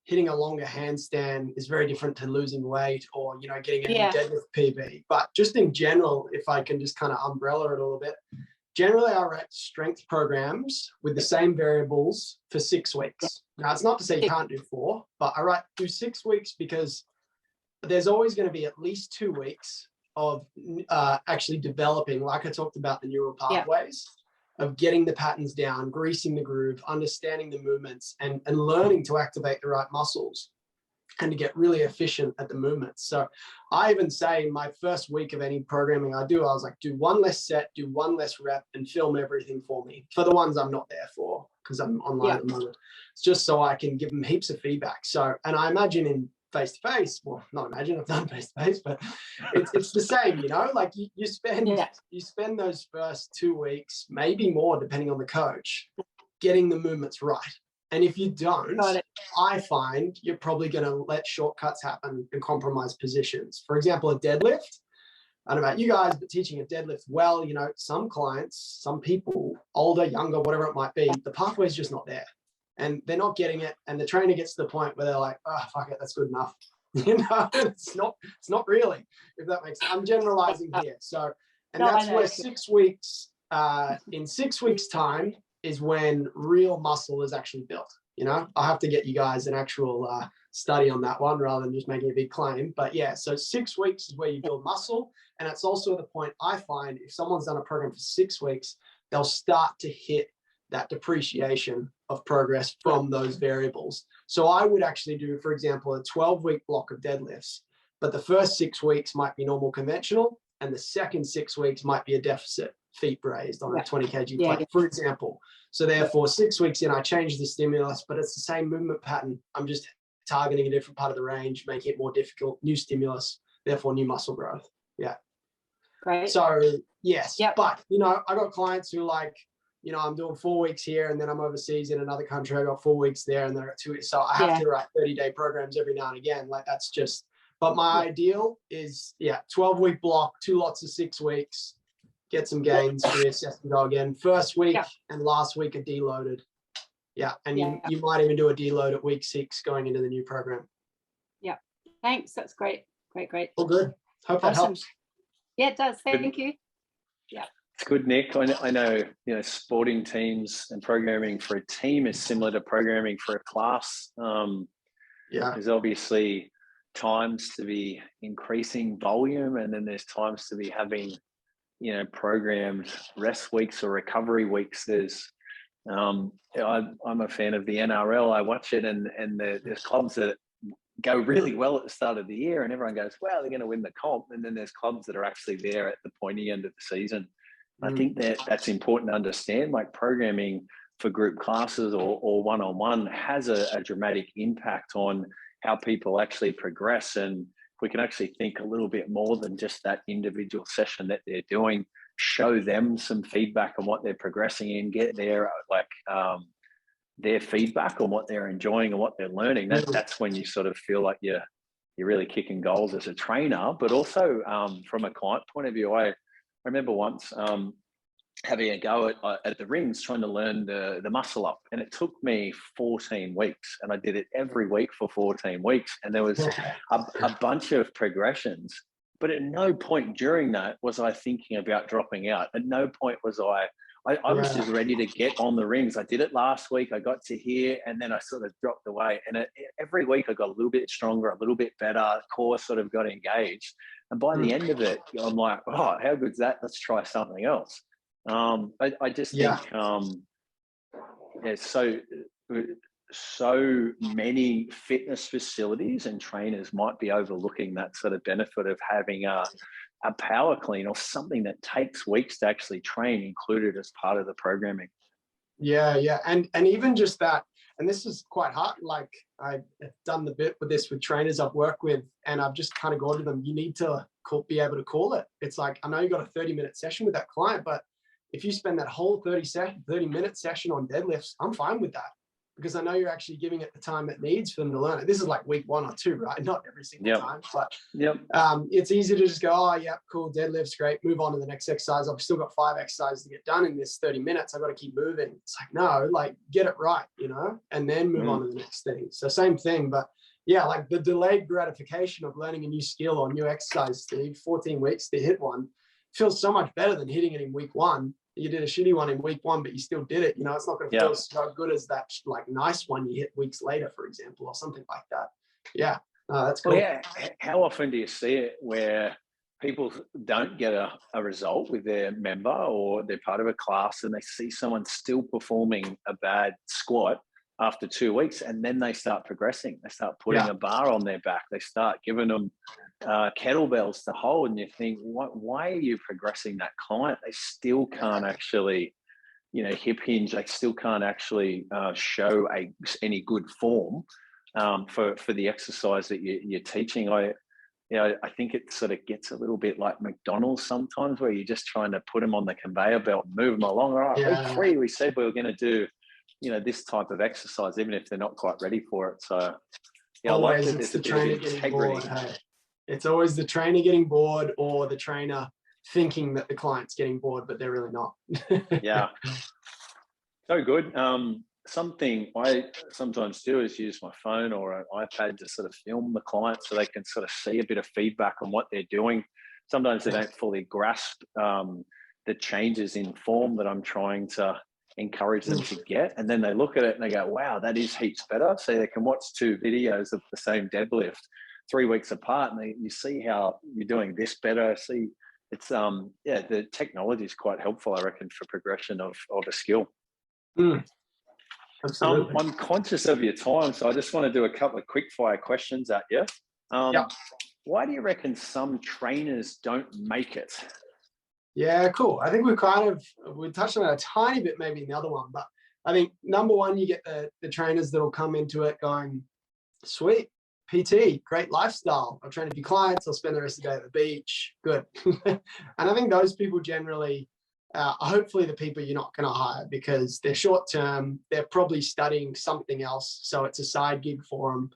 hitting a longer handstand is very different to losing weight or, getting a new deadlift PB. But just in general, if I can just kind of umbrella it a little bit, generally I write strength programs with the same variables for 6 weeks. Now, it's not to say you can't do 4, but I do 6 weeks because there's always going to be at least 2 weeks of actually developing, like I talked about, the neural pathways, of getting the patterns down, greasing the groove, understanding the movements, and learning to activate the right muscles and to get really efficient at the movements. So I even say my first week of any programming I was like, do 1 less set, do 1 less rep, and film everything for me for the ones I'm not there for, because I'm online at the moment. It's just so I can give them heaps of feedback. So, and I imagine in face-to-face, well, not imagine, I've done face-to-face, but it's the same, like you spend those first 2 weeks, maybe more depending on the coach, getting the movements right. And if you don't, I find you're probably going to let shortcuts happen and compromise positions. For example, a deadlift, I don't know about you guys, but teaching a deadlift well, some clients, some people, older, younger, whatever it might be, the pathway is just not there. And they're not getting it, and the trainer gets to the point where they're like, "Oh, fuck it, that's good enough." It's not really. If that makes sense, I'm generalizing here. So, and that's where 6 weeks. In 6 weeks' time is when real muscle is actually built. I'll have to get you guys an actual study on that one rather than just making a big claim. But yeah, so 6 weeks is where you build muscle, and it's also the point I find if someone's done a program for 6 weeks, they'll start to hit that depreciation of progress from those variables. So I would actually do, for example, a 12-week block of deadlifts, but the first 6 weeks might be normal conventional, and the second 6 weeks might be a deficit, feet raised on a 20 kg plate, for example. So therefore, 6 weeks in, I change the stimulus, but it's the same movement pattern. I'm just targeting a different part of the range, making it more difficult, new stimulus, therefore new muscle growth. Yeah. Great. So yes, Yep. but I got clients who I'm doing 4 weeks here and then I'm overseas in another country. I got 4 weeks there and then I got 2 weeks. So I have to write 30-day programs every now and again. Like that's just, but my ideal is 12-week block, 2 lots of 6 weeks, get some gains, reassess and go again. First week and last week are deloaded. Yeah. And you might even do a deload at week 6 going into the new program. Yeah. Thanks. That's great. Great. All good. Hope that helps. Yeah, it does. Thank you. Yeah. It's good, Nick. I know, sporting teams and programming for a team is similar to programming for a class. There's obviously times to be increasing volume, and then there's times to be having, programmed rest weeks or recovery weeks. There's, I'm a fan of the NRL. I watch it, and there's clubs that go really well at the start of the year, and everyone goes, "Well, they're going to win the comp." And then there's clubs that are actually there at the pointy end of the season. I think that's important to understand. Like programming for group classes or one-on-one has a dramatic impact on how people actually progress. And if we can actually think a little bit more than just that individual session that they're doing, show them some feedback on what they're progressing in, get their feedback on what they're enjoying and what they're learning. That's when you sort of feel like you're really kicking goals as a trainer, but also from a client point of view. I remember once having a go at the rings, trying to learn the muscle up, and it took me 14 weeks, and I did it every week for 14 weeks, and there was a bunch of progressions, but at no point during that was I thinking about dropping out. At no point was I was just ready to get on the rings. I did it last week. I got to here, and then I sort of dropped away. And every week I got a little bit stronger, a little bit better. The core sort of got engaged. And by the end of it, I'm like, oh, how good's that? Let's try something else. I just think, so many fitness facilities and trainers might be overlooking that sort of benefit of having a power clean or something that takes weeks to actually train included as part of the programming. Yeah. And even just that, and this is quite hard. Like I've done the bit with this with trainers I've worked with, and I've just kind of gone to them, you need to be able to call it. It's like, I know you got a 30-minute session with that client, but if you spend that whole 30-minute session on deadlifts, I'm fine with that, because I know you're actually giving it the time it needs for them to learn it. This is like week 1 or 2, right? Not every single time, but it's easy to just go, oh, yeah, cool, deadlifts, great, move on to the next exercise. I've still got 5 exercises to get done in this 30 minutes. I've got to keep moving. It's like, no, like get it right, and then move on to the next thing. So same thing, but like the delayed gratification of learning a new skill or new exercise, Steve, 14 weeks to hit one feels so much better than hitting it in week 1. You did a shitty one in week 1, but you still did it. It's not going to feel so good as that like nice one you hit weeks later, for example, or something like that. Yeah, that's cool. Well, how often do you see it where people don't get a result with their member, or they're part of a class and they see someone still performing a bad squat after 2 weeks, and then they start progressing. They start putting a bar on their back. They start giving them kettlebells to hold, and you think, why are you progressing that client? They still can't actually, hip hinge. They still can't actually show any good form for the exercise that you're teaching. I think it sort of gets a little bit like McDonald's sometimes, where you're just trying to put them on the conveyor belt and move them along. All right, week 3, we said we were going to do this type of exercise, even if they're not quite ready for it. So always it's the trainer getting bored. Hey, it's always the trainer getting bored, or the trainer thinking that the client's getting bored, but they're really not. Yeah. So good. Something I sometimes do is use my phone or an iPad to sort of film the client so they can sort of see a bit of feedback on what they're doing. Sometimes they don't fully grasp the changes in form that I'm trying to encourage them to get, and then they look at it and they go, wow, that is heaps better. So they can watch 2 videos of the same deadlift 3 weeks apart, and you see how you're doing this better. See, it's the technology is quite helpful, I reckon, for progression of a skill. Absolutely. I'm conscious of your time, so I just want to do a couple of quick fire questions at you. Why do you reckon some trainers don't make it? Yeah, cool. I think we touched on it a tiny bit maybe in the other one, but I think number one, you get the trainers that'll come into it going, sweet, PT, great lifestyle. I'll train a few clients. I'll spend the rest of the day at the beach. Good. And I think those people generally, hopefully the people you're not going to hire, because they're short term. They're probably studying something else, so it's a side gig for them.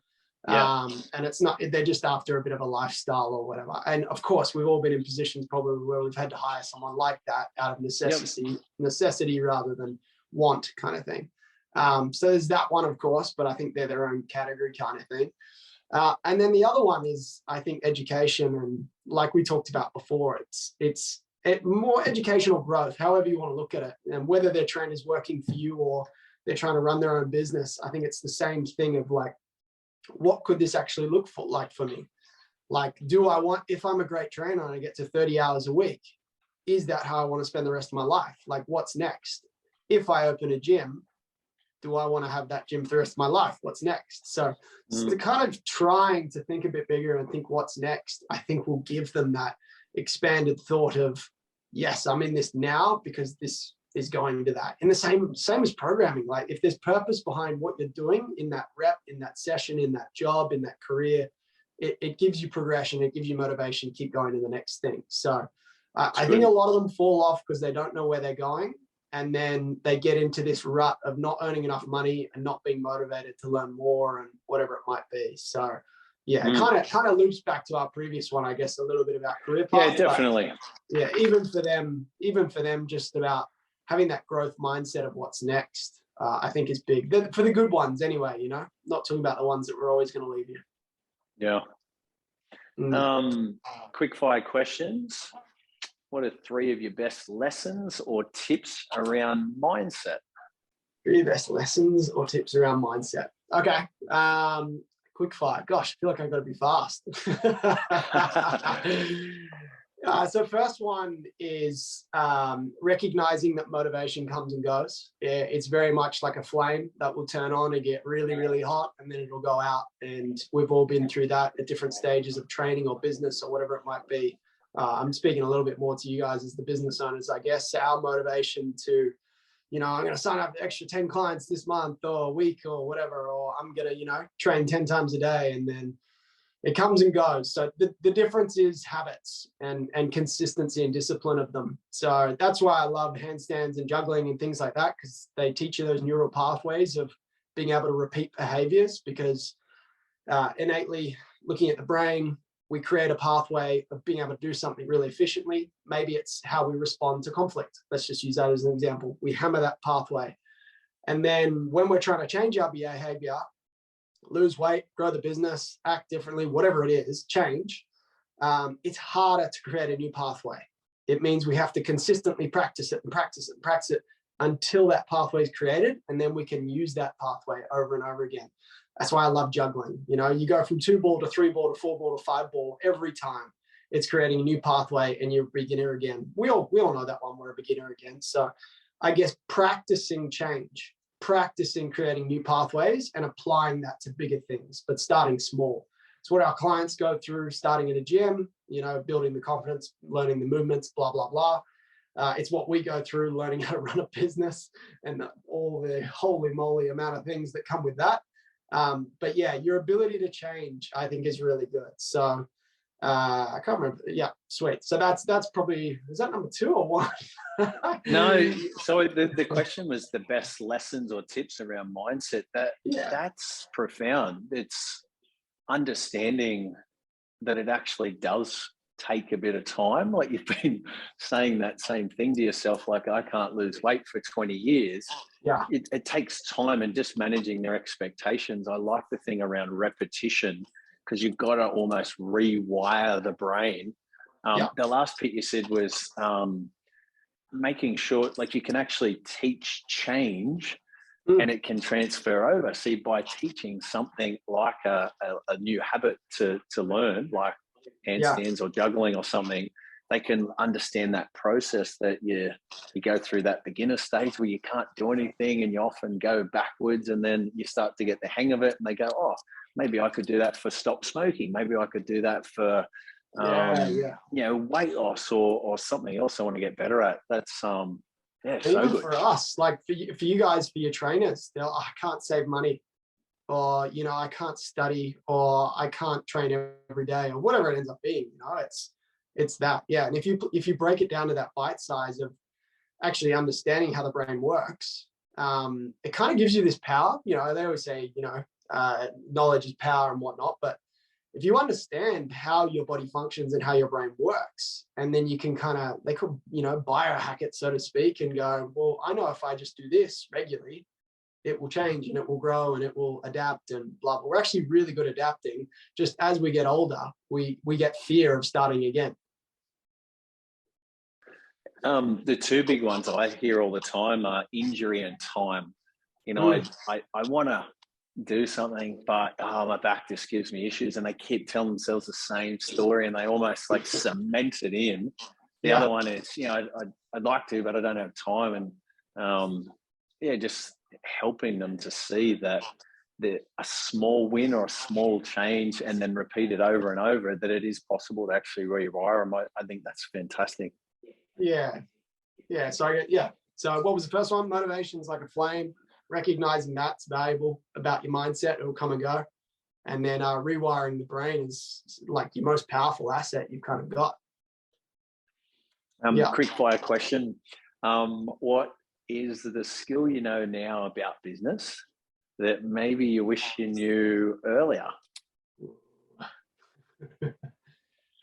And it's not, they're just after a bit of a lifestyle or whatever. And of course, we've all been in positions probably where we've had to hire someone like that out of necessity rather than want, kind of thing. So there's that one, of course, but I think they're their own category kind of thing. And then the other one is, I think, education. And like we talked about before, it's more educational growth, however you want to look at it. And whether their trainer's working for you or they're trying to run their own business, I think it's the same thing of like, what could this actually look like for me? Like, do I want, if I'm a great trainer and I get to 30 hours a week, is that how I want to spend the rest of my life? Like, what's next? If I open a gym, do I want to have that gym for the rest of my life? What's next? So the kind of trying to think a bit bigger and think what's next, I think will give them that expanded thought of, yes, I'm in this now because this is going to that. And the same as programming. Like, if there's purpose behind what you're doing in that rep, in that session, in that job, in that career, it gives you progression. It gives you motivation to keep going to the next thing. So I think a lot of them fall off because they don't know where they're going. And then they get into this rut of not earning enough money and not being motivated to learn more and whatever it might be. So yeah, it kind of loops back to our previous one, I guess, a little bit about career path. Yeah, definitely. Yeah, even for them, just about having that growth mindset of what's next, I think is big. For the good ones anyway, you know, not talking about the ones that we're always going to leave you. Yeah. Quick fire questions. What are 3 of your best lessons or tips around mindset? 3 best lessons or tips around mindset. Okay. Quick fire. Gosh, I feel like I've got to be fast. So first one is recognizing that motivation comes and goes. It's very much like a flame that will turn on and get really, really hot, and then it'll go out. And we've all been through that at different stages of training or business or whatever it might be. I'm speaking a little bit more to you guys as the business owners, I guess. Our motivation to, you know, I'm going to sign up extra 10 clients this month or week or whatever, or I'm going to, you know, train 10 times a day, and then it comes and goes. So the difference is habits and consistency and discipline of them. So that's why I love handstands and juggling and things like that, because they teach you those neural pathways of being able to repeat behaviors, because innately looking at the brain, we create a pathway of being able to do something really efficiently. Maybe it's how we respond to conflict. Let's just use that as an example. We hammer that pathway. And then when we're trying to change our behavior, lose weight, grow the business, act differently, whatever it is, change, it's harder to create a new pathway. It means we have to consistently practice it and practice it and practice it until that pathway is created. And then we can use that pathway over and over again. That's why I love juggling. You know, you go from 2-ball to 3-ball to 4-ball to 5-ball every time. It's creating a new pathway and you're a beginner again. We all know that one, we're a beginner again. So I guess practicing change, practicing creating new pathways and applying that to bigger things, but starting small. It's what our clients go through, starting in a gym, you know, building the confidence, learning the movements, blah, blah, blah. It's what we go through, learning how to run a business and all the holy moly amount of things that come with that. But yeah, your ability to change, I think, is really good. So I can't remember. Yeah, sweet. So that's probably, is that number 2 or 1? No. So the question was the best lessons or tips around mindset. That's profound. It's understanding that it actually does take a bit of time. Like, you've been saying that same thing to yourself, like, I can't lose weight for 20 years. Yeah. It takes time, and just managing their expectations. I like the thing around repetition, because you've got to almost rewire the brain. The last bit you said was making sure, like, you can actually teach change and it can transfer over. See, by teaching something like a new habit to learn, like handstands or juggling or something, they can understand that process, that you go through that beginner stage where you can't do anything and you often go backwards, and then you start to get the hang of it and they go, oh, maybe I could do that for stop smoking. Maybe I could do that for, you know, weight loss or something else I want to get better at. That's, so even good. For us, like for you guys, for your trainers, I can't save money or, you know, I can't study, or I can't train every day, or whatever it ends up being, you know, it's that. Yeah. And if you break it down to that bite size of actually understanding how the brain works, it kind of gives you this power. You know, they always say, you know, knowledge is power and whatnot, but if you understand how your body functions and how your brain works, and then you can kind of, they could, you know, biohack it, so to speak, and go, well, I know if I just do this regularly, it will change and it will grow and it will adapt and blah, blah. We're actually really good at adapting. Just as we get older, we get fear of starting again. The two big ones I hear all the time are injury and time. You know, I want to do something, but my back just gives me issues, and they keep telling themselves the same story, and they almost like cement it in. The other one is, you know, I'd like to, but I don't have time. And just helping them to see that a small win or a small change, and then repeat it over and over, that it is possible to actually rewire them. I think that's fantastic. Yeah. So So what was the first one? Motivation's like a flame. Recognizing that's valuable about your mindset, it will come and go. And then rewiring the brain is like your most powerful asset you've kind of got. Quick fire question. What is the skill you know now about business that maybe you wish you knew earlier?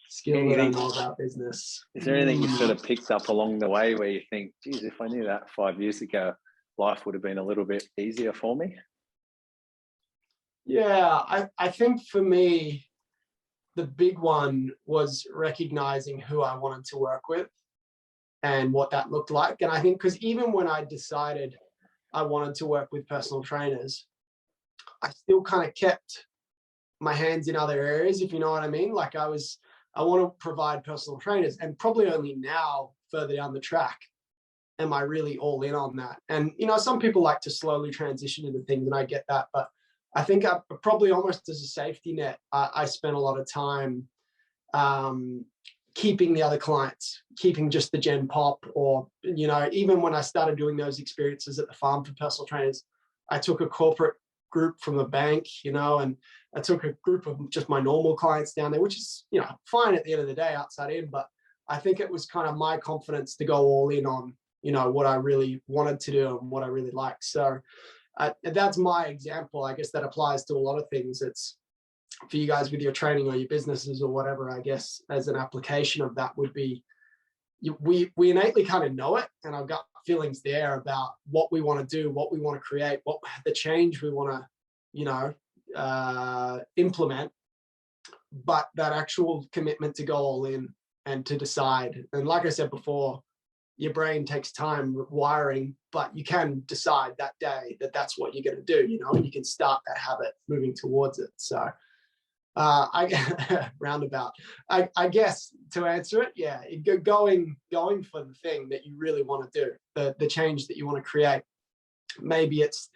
Skill that I know about business. Is there anything you sort of picked up along the way where you think, geez, if I knew that 5 years ago, life would have been a little bit easier for me? Yeah, I think for me, the big one was recognizing who I wanted to work with and what that looked like. And I think because even when I decided I wanted to work with personal trainers, I still kind of kept my hands in other areas, if you know what I mean. Like I want to provide personal trainers, and probably only now, further down the track, am I really all in on that. And, you know, some people like to slowly transition into things, and I get that. But I think I probably almost as a safety net, I spent a lot of time keeping the other clients, keeping just the Gen Pop, or, you know, even when I started doing those experiences at the farm for personal trainers, I took a corporate group from the bank, you know, and I took a group of just my normal clients down there, which is, you know, fine at the end of the day, outside in. But I think it was kind of my confidence to go all in on, you know, what I really wanted to do and what I really liked. So that's my example. I guess that applies to a lot of things. It's for you guys with your training or your businesses or whatever. I guess as an application of that would be, we innately kind of know it, and I've got feelings there about what we want to do, what we want to create, what the change we want to, you know, implement. But that actual commitment to go all in and to decide. And like I said before, your brain takes time wiring, but you can decide that day that that's what you're going to do, you know, and you can start that habit moving towards it. So I roundabout, I guess to answer it, yeah, going for the thing that you really want to do, the change that you want to create. Maybe it's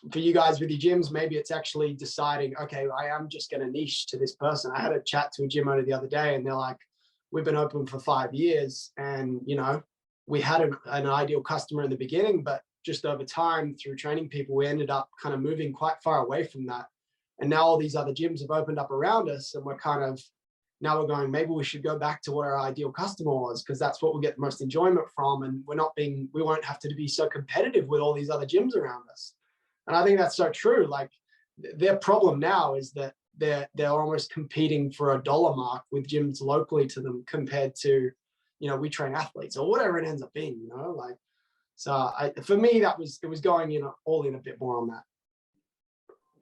for you guys with your gyms, maybe it's actually deciding, okay, I am just going to niche to this person. I had a chat to a gym owner the other day, and they're like, we've been open for 5 years, and, you know, we had an ideal customer in the beginning, but just over time through training people, we ended up kind of moving quite far away from that. And now all these other gyms have opened up around us, and we're going, maybe we should go back to what our ideal customer was, because that's what we get the most enjoyment from. And we won't have to be so competitive with all these other gyms around us. And I think that's so true. Like their problem now is that they're almost competing for a dollar mark with gyms locally to them, compared to, you know, we train athletes or whatever it ends up being, you know, like, so for me, it was going in all in a bit more on that.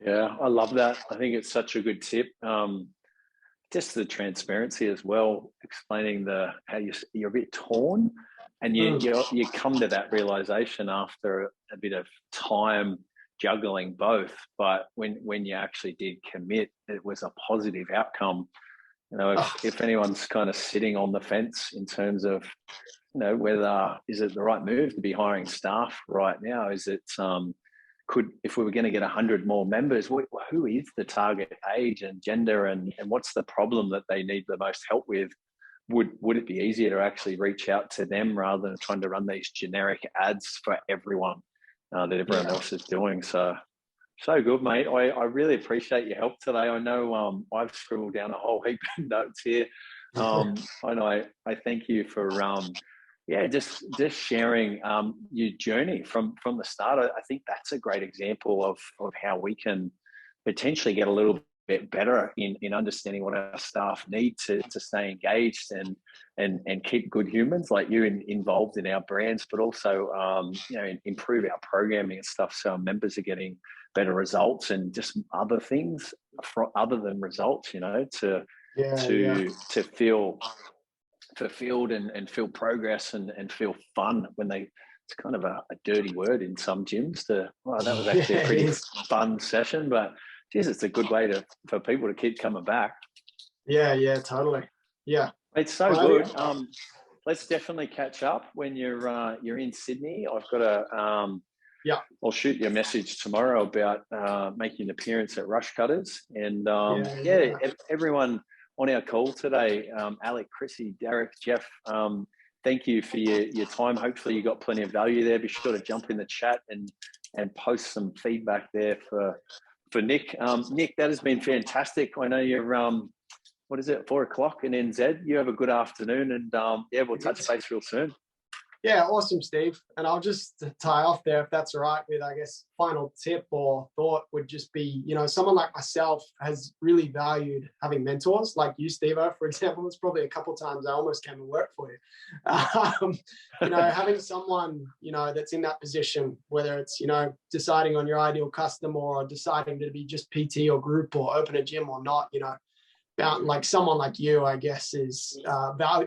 Yeah, I love that. I think it's such a good tip. Just the transparency as well, explaining how you're a bit torn, and you come to that realization after a bit of time juggling both. But when you actually did commit, it was a positive outcome. You know, if anyone's kind of sitting on the fence in terms of, you know, whether is it the right move to be hiring staff right now? Is it if we were going to get 100 more members, who is the target age and gender, and what's the problem that they need the most help with? Would it be easier to actually reach out to them rather than trying to run these generic ads for everyone that everyone else is doing? So So good, mate. I really appreciate your help today. I know I've scribbled down a whole heap of notes here. And I thank you for just sharing your journey from the start. I think that's a great example of how we can potentially get a little bit better in understanding what our staff need to stay engaged and keep good humans like you involved in our brands, but also improve our programming and stuff so our members are getting better results and just other things other than results, to feel fulfilled and feel progress and feel fun when it's kind of a dirty word in some gyms that was actually a pretty fun session, but geez, it's a good way for people to keep coming back. Yeah, totally. Yeah. It's so good. Let's definitely catch up when you're in Sydney. I've got I'll shoot you a message tomorrow about making an appearance at Rush Cutters. And everyone on our call today, Alec, Chrissy, Derek, Jeff, thank you for your time. Hopefully you got plenty of value there. Be sure to jump in the chat and post some feedback there for Nick. Nick, that has been fantastic. I know you're 4 o'clock in NZ. You have a good afternoon, and we'll touch base real soon. Yeah, awesome, Steve. And I'll just tie off there, if that's all right, with, I guess, final tip or thought would just be, someone like myself has really valued having mentors like you, Steve, for example. It's probably a couple of times I almost came and worked for you. Having someone, that's in that position, whether it's, deciding on your ideal customer or deciding to be just PT or group or open a gym or not, like someone like you, I guess, is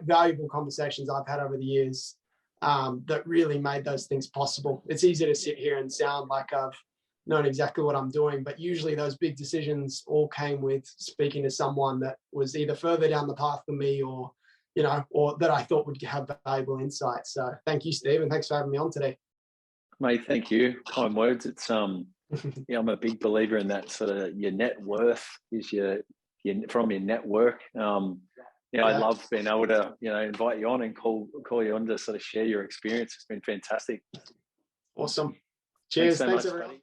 valuable conversations I've had over the years that really made those things possible. It's easy to sit here and sound like I've known exactly what I'm doing, but usually those big decisions all came with speaking to someone that was either further down the path than me or that I thought would have valuable insights. So thank you, Steve, and thanks for having me on today. Mate, thank you. Kind words. It's I'm a big believer in that sort of your net worth is your from your network. I love being able to, invite you on and call you on to sort of share your experience. It's been fantastic. Awesome. Cheers. Thanks everyone.